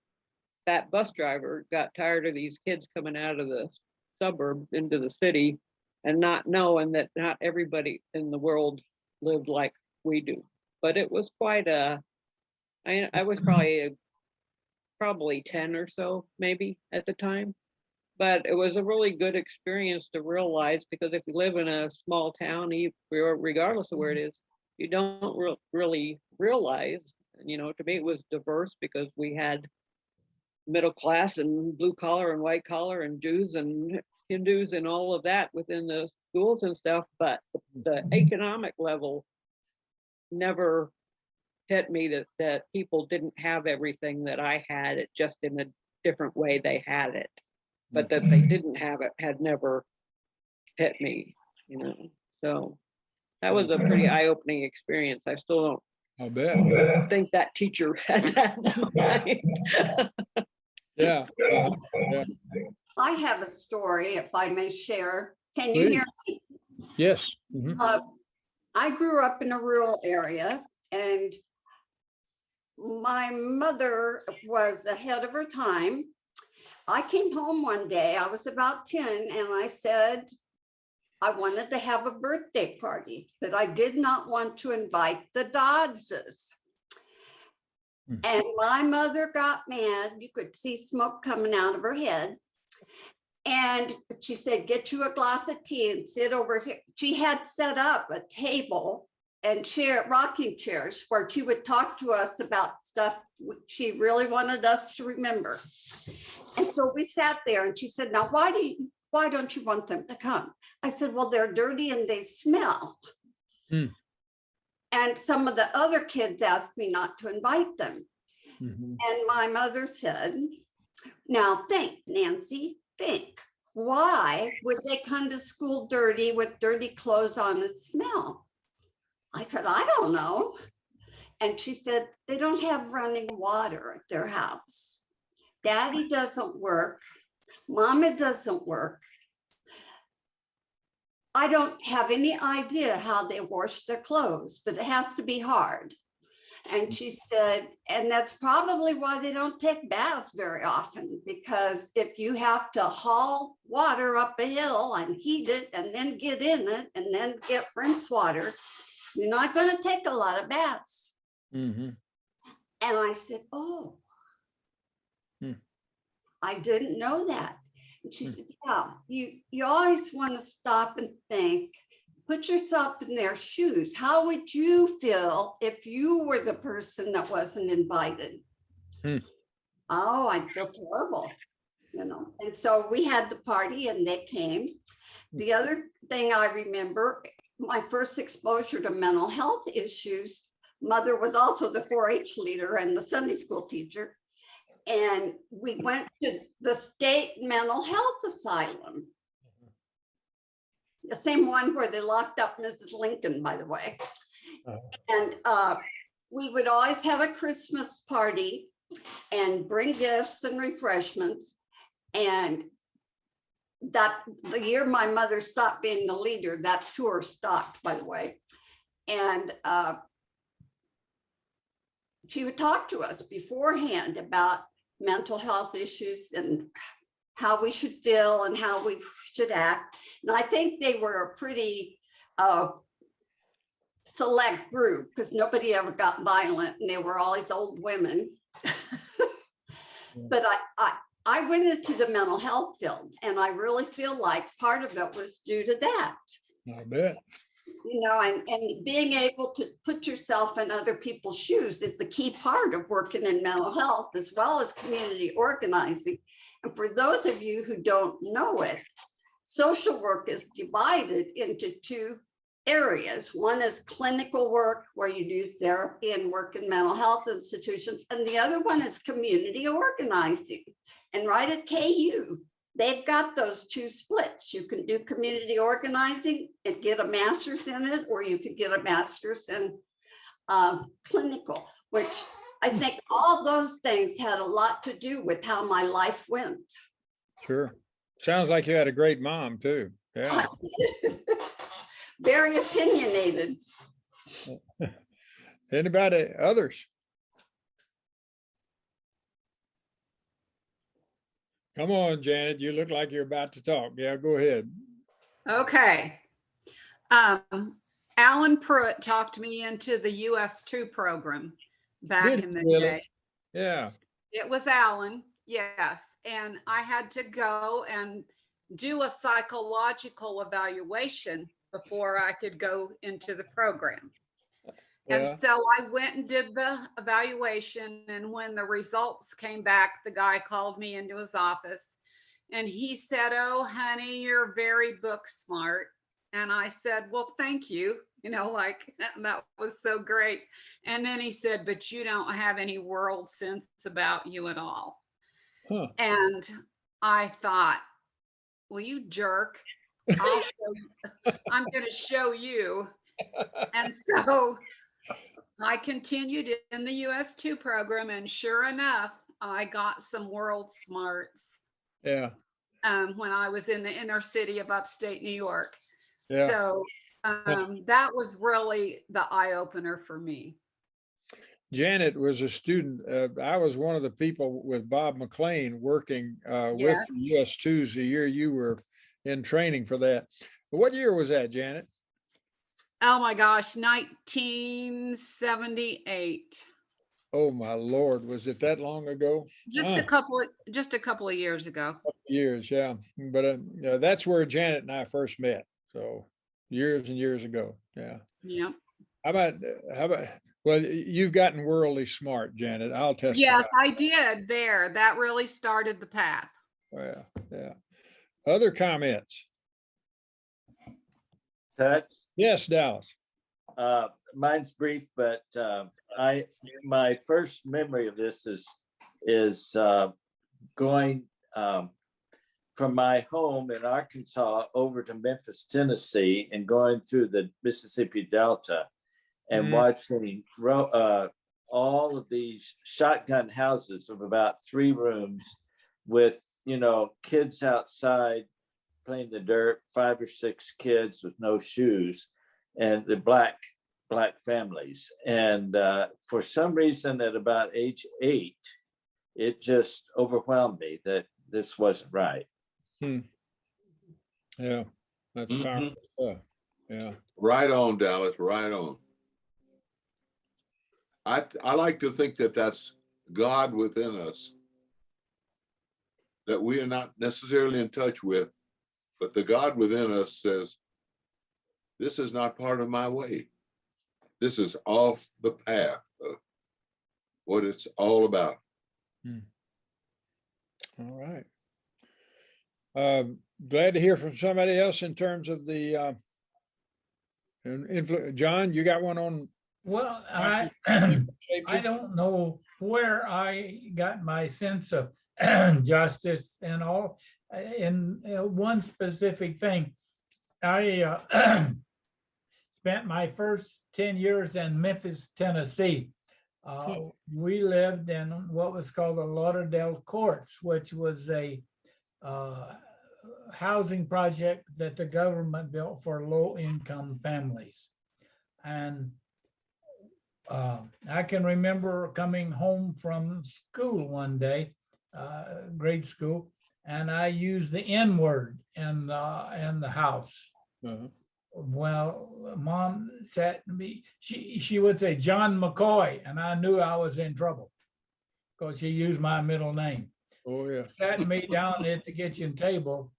that bus driver got tired of these kids coming out of the suburbs into the city and not knowing that not everybody in the world lived like we do. But it was quite I was probably 10 or so, maybe at the time. But it was a really good experience to realize, because if you live in a small town, regardless of where it is, you don't really realize, you know, to me it was diverse because we had middle class and blue collar and white collar and Jews and Hindus and all of that within the schools and stuff. But the economic level never hit me, that people didn't have everything that I had, it just in a different way they had it. But that they didn't have it had never hit me, you know. So that was a pretty eye-opening experience. I still I'll bet. think that teacher had that in mind. Yeah. Yeah. I have a story, if I may share. Can you Please. hear me? Yes. I grew up in a rural area, and my mother was ahead of her time. I came home one day, I was about 10, and I said I wanted to have a birthday party, but I did not want to invite the Doddses. And my mother got mad. You could see smoke coming out of her head. And she said, get you a glass of tea and sit over here. She had set up a table and rocking chairs where she would talk to us about stuff she really wanted us to remember. And so we sat there, and she said, now, why don't you want them to come? I said, well, they're dirty and they smell. And some of the other kids asked me not to invite them. And my mother said, now think, Nancy, think. Why would they come to school dirty with dirty clothes on and smell? I said, I don't know. And she said, they don't have running water at their house. Daddy doesn't work. Mama doesn't work. I don't have any idea how they wash their clothes, but it has to be hard. And she said, and that's probably why they don't take baths very often, because if you have to haul water up a hill and heat it and then get in it and then get rinse water, you're not going to take a lot of baths. And I said, oh, I didn't know that. And she said, yeah, you always want to stop and think put yourself in their shoes. How would you feel if you were the person that wasn't invited? Oh, I'd feel terrible, you know. And so we had the party and they came. The other thing I remember, my first exposure to mental health issues, mother was also the 4-H leader and the Sunday school teacher. And we went to the state mental health asylum. The same one where they locked up Mrs. Lincoln, by the way. And we would always have a Christmas party and bring gifts and refreshments. And that the year my mother stopped being the leader, that tour stopped, by the way. And she would talk to us beforehand about mental health issues and how we should feel and how we should act. And I think they were a pretty select group because nobody ever got violent and they were always old women. But I went into the mental health field and I really feel like part of it was due to that. I bet. You know, and being able to put yourself in other people's shoes is the key part of working in mental health as well as community organizing. And for those of you who don't know it, social work is divided into two areas. One is clinical work where you do therapy and work in mental health institutions. And the other one is community organizing. And right at KU, they've got those two splits. You can do community organizing and get a master's in it, or you could get a master's in clinical, which I think all those things had a lot to do with how my life went. Sure. Sounds like you had a great mom too. Yeah. Very opinionated. Anybody others? Come on, Janet, you look like you're about to talk. Yeah, go ahead. Okay. Alan Pruitt talked me into the US2 program back Did in the he really? day. Yeah. It was Alan, yes. And I had to go and do a psychological evaluation before I could go into the program. Yeah. And so I went and did the evaluation. And when the results came back, the guy called me into his office and he said, "Oh, honey, you're very book smart." And I said, "Well, thank you." You know, like that was so great. And then he said, "But you don't have any world sense about you at all." Huh. And I thought, "Well, you jerk. I'll show you. I'm going to show you." And so I continued in the US2 program, and sure enough, I got some world smarts Yeah. when I was in the inner city of upstate New York. Yeah. So that was really the eye opener for me. Janet was a student. I was one of the people with Bob McLean working with Yes. the US2s the year you were in training for that. What year was that, Janet? Oh my gosh, 1978. Oh my Lord, was it that long ago? Just a couple of years ago. Years, yeah. But that's where Janet and I first met. So years and years ago. Yeah. Yep. How about, well, you've gotten worldly smart, Janet. I'll testify. Yes, I did there. That really started the path. Yeah, yeah. Other comments? Tex, Yes, Dallas. mine's brief, but my first memory of this is going from my home in Arkansas over to Memphis, Tennessee, and going through the Mississippi Delta and watching all of these shotgun houses of about 3 rooms with, kids outside playing the dirt, 5 or 6 kids with no shoes, and the black families. And for some reason at about age 8, it just overwhelmed me that this wasn't right. Yeah, that's powerful stuff. Yeah. Right on, Dallas, right on. I like to think that that's God within us that we are not necessarily in touch with, but the God within us says, this is not part of my way. This is off the path of what it's all about. All right. Glad to hear from somebody else in terms of the John, you got one on? Well, I don't know where I got my sense of justice and all. In one specific thing, I spent my first 10 years in Memphis, Tennessee. We lived in what was called the Lauderdale Courts, which was a housing project that the government built for low-income families. And I can remember coming home from school one day, grade school, and I used the N word in the house. Well, Mom sat me, she would say John McCoy, and I knew I was in trouble because she used my middle name. Oh yeah. Sat me down at the kitchen table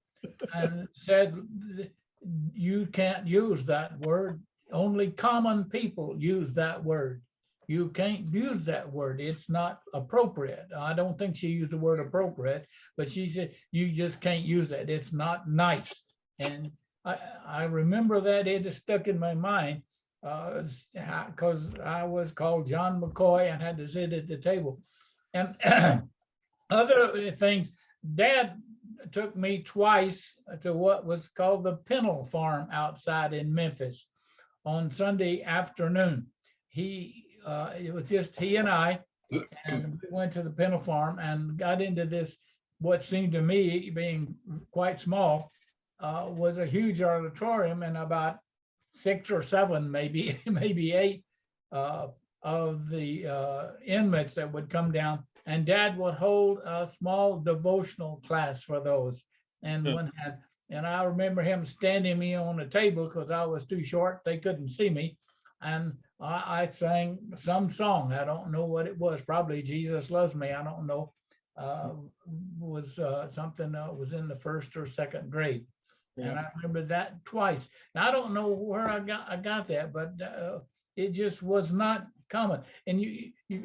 and said, you can't use that word. Only common people use that word. You can't use that word. It's not appropriate. I don't think she used the word appropriate, but she said, you just can't use that. It's not nice. And I remember that it is stuck in my mind because I was called John McCoy and had to sit at the table. And other things, Dad took me twice to what was called the Pennell Farm outside in Memphis on Sunday afternoon. It was just he and I, and we went to the Pennell Farm and got into this, what seemed to me, being quite small, was a huge auditorium, and about 6 or 7, maybe 8 of the inmates that would come down, and Dad would hold a small devotional class for those. And I remember him standing me on a table because I was too short, they couldn't see me, and I sang some song. I don't know what it was, probably Jesus Loves Me, I don't know. Was something that was in the 1st or 2nd grade. And I remember that twice. Now, I don't know where I got that, but it just was not common. And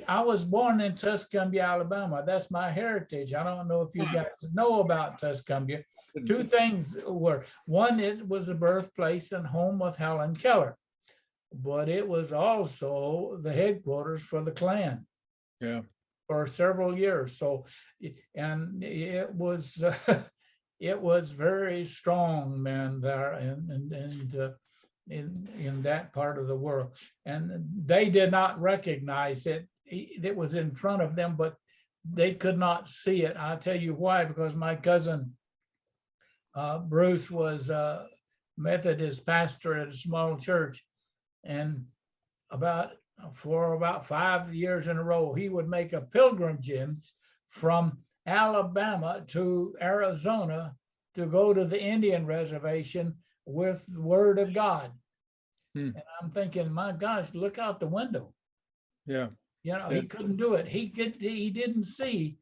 I was born in Tuscumbia, Alabama. That's my heritage. I don't know if you guys know about Tuscumbia. 2 things were: one, it was the birthplace and home of Helen Keller, but it was also the headquarters for the Klan. Yeah. For several years. So, and it was it was very strong, man, there and in that part of the world. And they did not recognize it. It was in front of them, but they could not see it. I'll tell you why, because my cousin Bruce was a Methodist pastor at a small church, and for about 5 years in a row, he would make a pilgrimage from Alabama to Arizona to go to the Indian reservation with the word of God. And I'm thinking, my gosh, look out the window. Yeah. He couldn't do it. He didn't see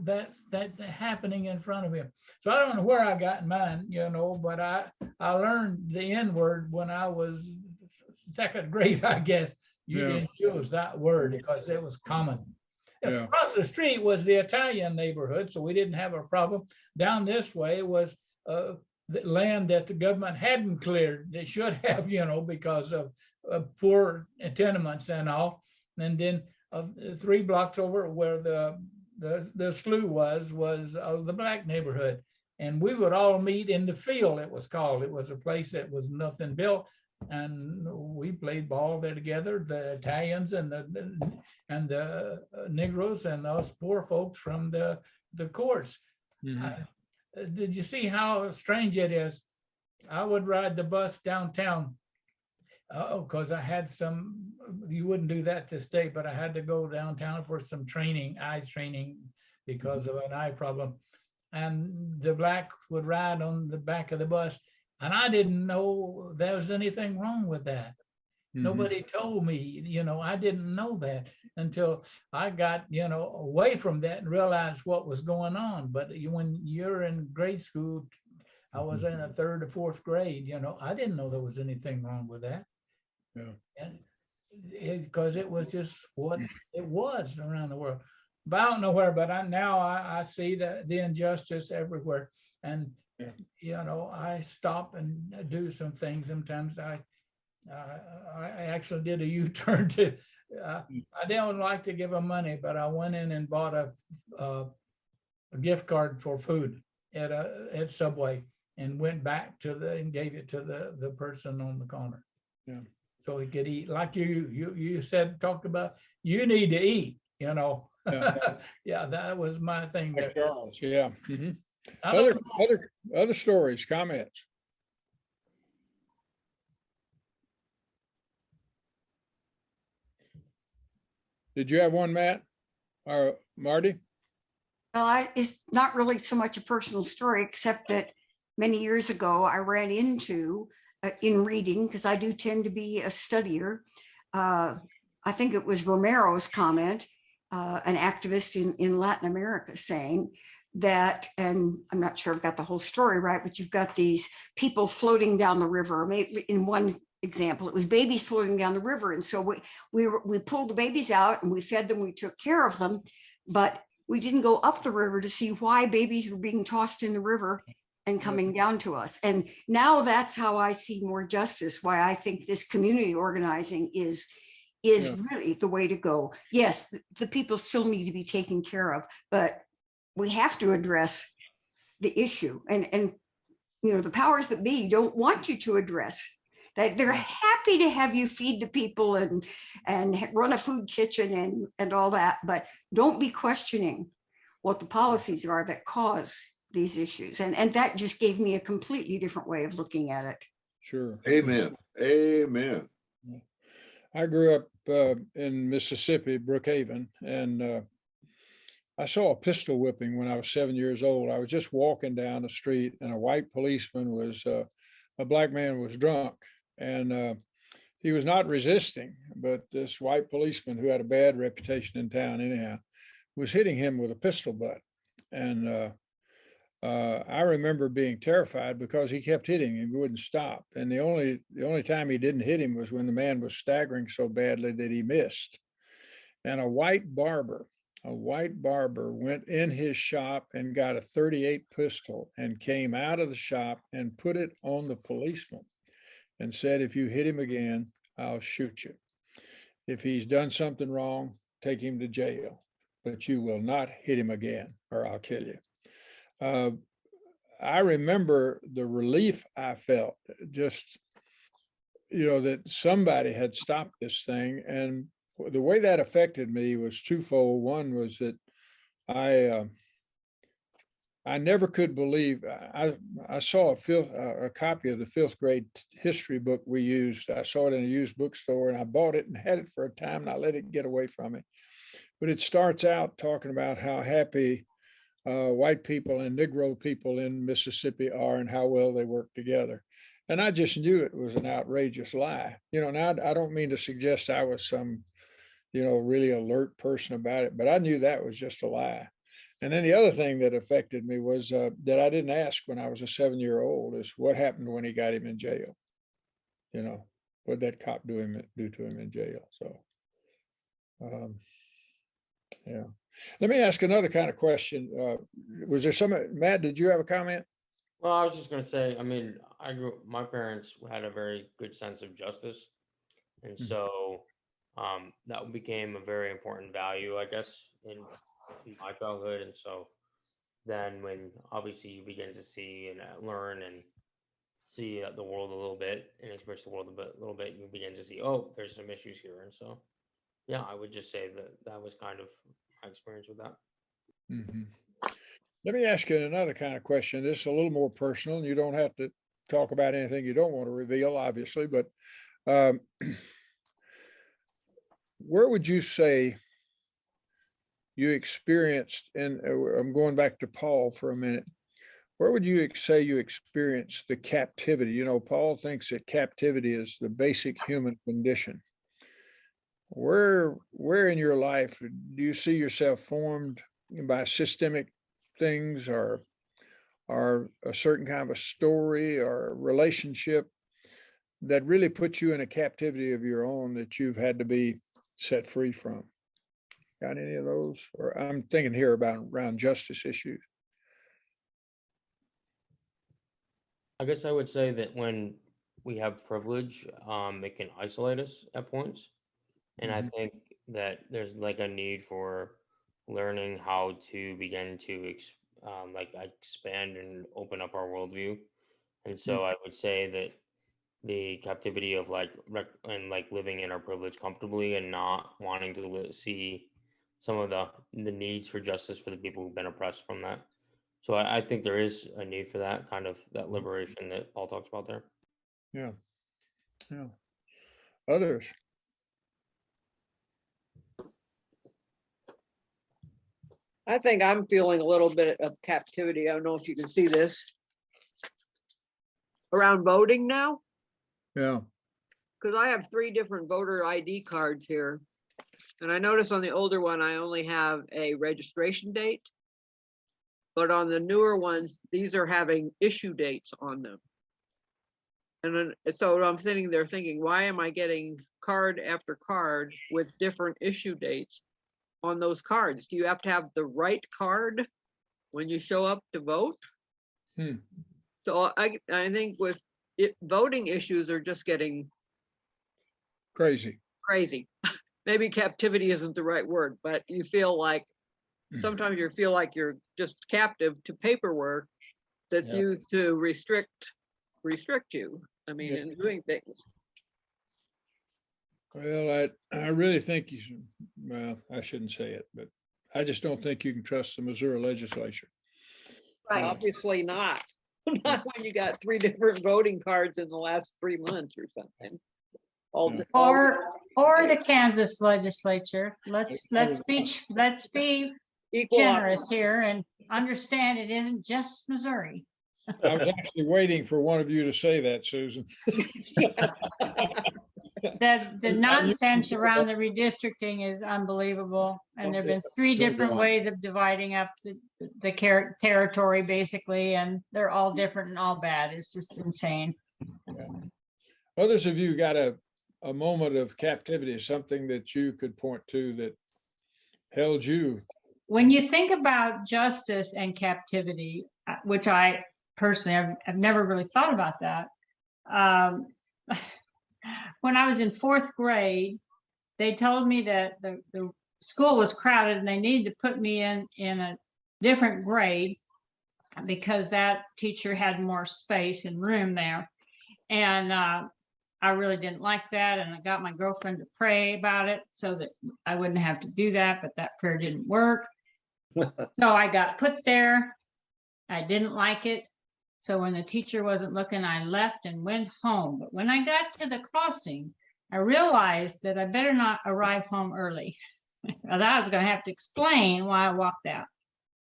that's happening in front of him. So I don't know where I got mine, but I learned the N word when I was 2nd grade, I guess. You didn't use that word because it was common. Yeah. Across the street was the Italian neighborhood, so we didn't have a problem. Down this way was the land that the government hadn't cleared. They should have, because of poor tenements and all. And then 3 blocks over where the slough was the black neighborhood. And we would all meet in the field, it was called. It was a place that was nothing built. And we played ball there together, the Italians and the Negroes and us poor folks from the courts. Did you see how strange it is? I would ride the bus downtown because I had you wouldn't do that this day, but I had to go downtown for some eye training because of an eye problem. And the blacks would ride on the back of the bus. And I didn't know there was anything wrong with that. Nobody told me, I didn't know that until I got, away from that and realized what was going on. But when you're in grade school, I was in a 3rd or 4th grade, you know, I didn't know there was anything wrong with that. Yeah. And because it was just what it was around the world. But I don't know where, but I see the injustice everywhere. And, Yeah. you know, I stop and do some things. Sometimes I actually did a U-turn to, I didn't like to give them money, but I went in and bought a gift card for food at Subway and went back and gave it to the person on the corner. Yeah. So he could eat, like you said, talked about, you need to eat, you know. Yeah. Yeah, that was my thing there. Charles, yeah. Mhm. I don't Other stories, comments? Did you have one, Matt or Marty? It's not really so much a personal story, except that many years ago, I ran into, in reading, because I do tend to be a studier, I think it was Romero's comment, an activist in Latin America, saying that, and I'm not sure I've got the whole story right, but you've got these people floating down the river. Maybe in one example, it was babies floating down the river. And so we pulled the babies out and we fed them, we took care of them, but we didn't go up the river to see why babies were being tossed in the river and coming down to us. And now that's how I see more justice, why I think this community organizing is really the way to go. Yes, the people still need to be taken care of, but we have to address the issue. And you know, the powers that be don't want you to address that. They're happy to have you feed the people and run a food kitchen and all that, but don't be questioning what the policies are that cause these issues. And that just gave me a completely different way of looking at it. Sure. Amen. Amen. I grew up in Mississippi, Brookhaven, and I saw a pistol whipping when I was 7 years old. I was just walking down the street, and a white policeman was, a black man was drunk, and he was not resisting, but this white policeman, who had a bad reputation in town anyhow, was hitting him with a pistol butt. And I remember being terrified because he kept hitting him, he wouldn't stop. And the only time he didn't hit him was when the man was staggering so badly that he missed. And a white barber went in his shop and got a .38 pistol and came out of the shop and put it on the policeman and said, "If you hit him again, I'll shoot you. If he's done something wrong, take him to jail, but you will not hit him again or I'll kill you." I remember the relief I felt, just, you know, that somebody had stopped this thing. And the way that affected me was twofold. One was that I never could believe, I saw a copy of the 5th grade history book we used. I saw it in a used bookstore and I bought it and had it for a time and I let it get away from me. But it starts out talking about how happy white people and Negro people in Mississippi are and how well they work together. And I just knew it was an outrageous lie. You know, now I don't mean to suggest I was some, you know, really alert person about it, but I knew that was just a lie. And then the other thing that affected me was that I didn't ask when I was a 7-year-old is what happened when he got him in jail. You know, what did that cop do to him in jail? So, yeah. Let me ask another kind of question. Was there Matt, did you have a comment? Well, I was just going to say, I mean, my parents had a very good sense of justice. And so that became a very important value, I guess, in my childhood. And so then when obviously you begin to see and learn and see the world a little bit and experience the world a little bit, you begin to see, oh, there's some issues here. And so, yeah, I would just say that was kind of my experience with that. Mm-hmm. Let me ask you another kind of question. This is a little more personal, and you don't have to talk about anything you don't want to reveal, obviously, but where would you say you experienced, and I'm going back to Paul for a minute, where would you say you experienced the captivity? You know, Paul thinks that captivity is the basic human condition. Where in your life do you see yourself formed by systemic things or or a certain kind of a story or a relationship that really puts you in a captivity of your own that you've had to be set free from? Got any of those? Or I'm thinking here about around justice issues. I guess I would say that when we have privilege, it can isolate us at points. And I think that there's like a need for learning how to begin to like expand and open up our worldview. And so I would say that the captivity of like and like living in our privilege comfortably and not wanting to see some of the needs for justice for the people who've been oppressed from that. So I think there is a need for that kind of that liberation that Paul talks about there. Yeah. Yeah. Others? I think I'm feeling a little bit of captivity. I don't know if you can see this. Around voting now, Yeah. because I have 3 different voter ID cards here. And I notice on the older one, I only have a registration date. But on the newer ones, these are having issue dates on them. And then, so I'm sitting there thinking, why am I getting card after card with different issue dates on those cards? Do you have to have the right card when you show up to vote? So I think with it, voting issues are just getting Crazy. Maybe captivity isn't the right word, but you feel like sometimes you feel like you're just captive to paperwork that's used to restrict you. I mean, in doing things. Well, I really think you should, well, I shouldn't say it, but I just don't think you can trust the Missouri legislature. Right. Obviously not. Not when you got 3 different voting cards in the last 3 months or something. Or the Kansas legislature. Let's be equal generous here and understand it isn't just Missouri. I was actually waiting for one of you to say that, Susan. The nonsense around the redistricting is unbelievable. And there've been 3 different ways of dividing up the territory, basically, and they're all different and all bad. It's just insane. Others of you got a moment of captivity, something that you could point to that held you. When you think about justice and captivity, which I personally, I've never really thought about that. When I was in 4th grade, they told me that the school was crowded and they needed to put me in a different grade because that teacher had more space and room there. And I really didn't like that. And I got my girlfriend to pray about it so that I wouldn't have to do that, but that prayer didn't work. So I got put there. I didn't like it. So when the teacher wasn't looking, I left and went home. But when I got to the crossing, I realized that I better not arrive home early. I was going to have to explain why I walked out.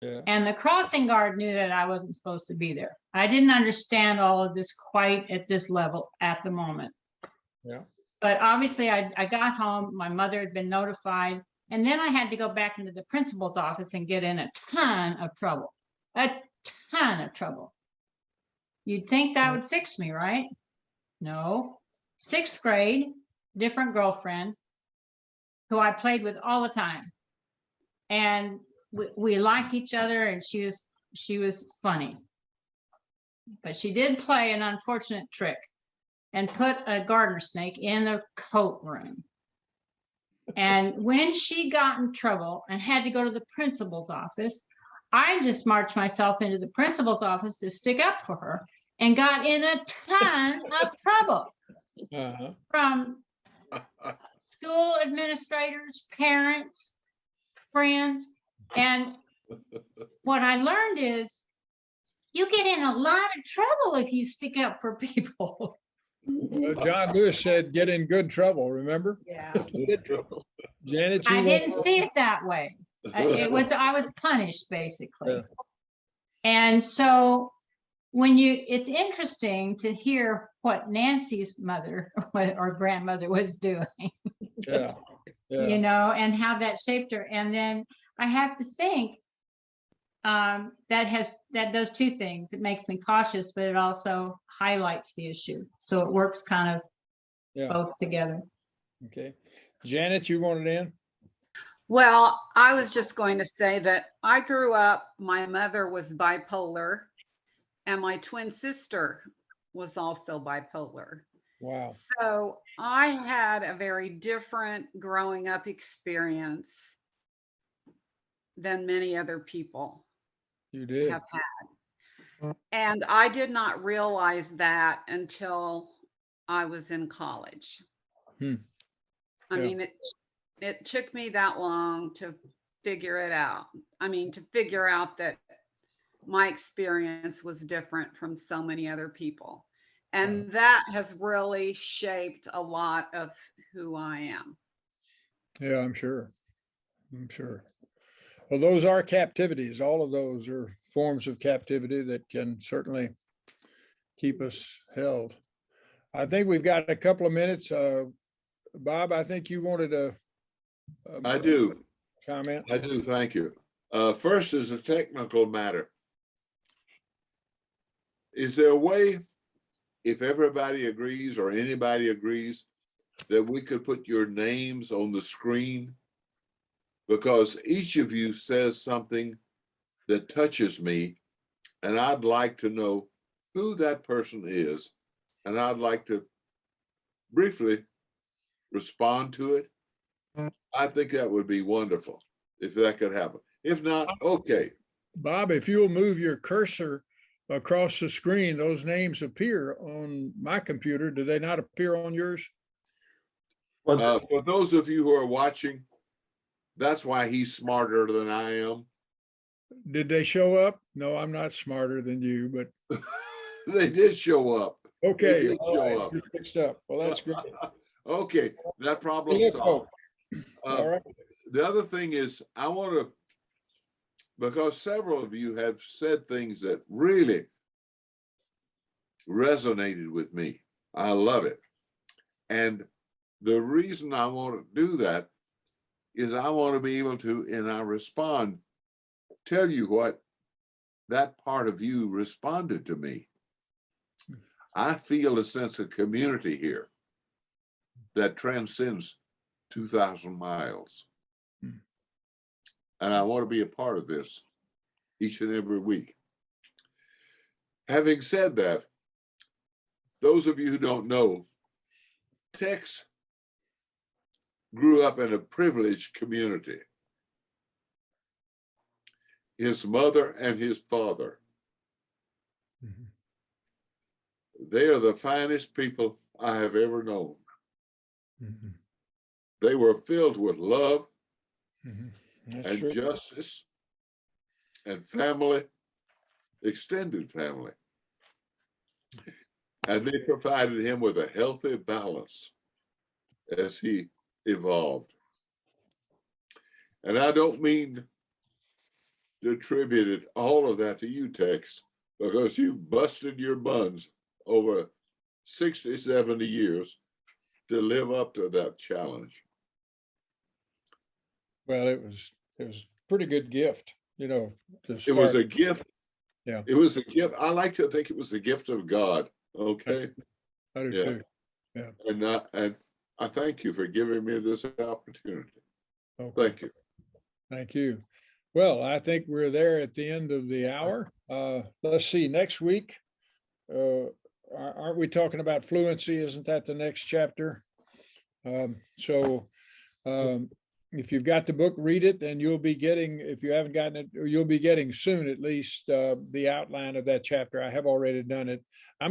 Yeah. And the crossing guard knew that I wasn't supposed to be there. I didn't understand all of this quite at this level at the moment. Yeah. But obviously I got home, my mother had been notified, and then I had to go back into the principal's office and get in a ton of trouble. You'd think that would fix me, right? No. 6th grade, different girlfriend who I played with all the time. And we liked each other, and she was funny. But she did play an unfortunate trick and put a garter snake in the coat room. And when she got in trouble and had to go to the principal's office, I just marched myself into the principal's office to stick up for her and got in a ton of trouble from school administrators, parents, friends. And what I learned is you get in a lot of trouble if you stick up for people. John Lewis said, get in good trouble, remember? Yeah. Good trouble. Janet, I didn't see it that way. I was punished, basically. Yeah. And so it's interesting to hear what Nancy's mother or grandmother was doing, yeah. You know, and how that shaped her. And then I have to think, that does two things. It makes me cautious, but it also highlights the issue. So it works kind of Yeah. both together. Okay. Janet, you wanted in? Well, I was just going to say that I grew up, my mother was bipolar, and my twin sister was also bipolar. Wow. So I had a very different growing up experience than many other people You did. have had. And I did not realize that until I was in college. Hmm. I Yeah. mean, it took me that long to figure it out. I mean, to figure out that my experience was different from so many other people. And that has really shaped a lot of who I am. Yeah, I'm sure. I'm sure. Well, those are captivities. All of those are forms of captivity that can certainly keep us held. I think we've got a couple of minutes. Bob, I think you wanted a I do. comment. I do. Thank you. First is a technical matter. Is there a way, if everybody agrees or anybody agrees, that we could put your names on the screen? Because each of you says something that touches me, and I'd like to know who that person is, and I'd like to briefly respond to it. I think that would be wonderful if that could happen. If not, okay. Bob, if you'll move your cursor across the screen, those names appear on my computer. Do they not appear on yours? For those of you who are watching, that's why he's smarter than I am. Did they show up? No, I'm not smarter than you, but They did show up. okay. They did All show right, up. you're fixed up. Well, that's great. Okay, that problem Look, solved. all right. The other thing is, I want to, because several of you have said things that really resonated with me. I love it. And the reason I want to do that is I want to be able to, and I respond, tell you what that part of you responded to me. I feel a sense of community here that transcends 2,000 miles. And I want to be a part of this each and every week. Having said that, those of you who don't know, Tex grew up in a privileged community. His mother and his father, they are the finest people I have ever known. They were filled with love and true. justice and family, extended family. And they provided him with a healthy balance as he evolved. And I don't mean to attribute all of that to you, Tex, because you've busted your buns over 60, 70 years to live up to that challenge. Well, it was a pretty good gift, you know. It was a gift. Yeah. It was a gift. I like to think it was a gift of God. Okay. I do Yeah. too. Yeah. And I thank you for giving me this opportunity. Okay. Thank you. Thank you. Well, I think we're there at the end of the hour. Let's see, next week, aren't we talking about fluency? Isn't that the next chapter? If you've got the book, read it, and you'll be getting, if you haven't gotten it, or you'll be getting soon at least, the outline of that chapter. I have already done it. I'm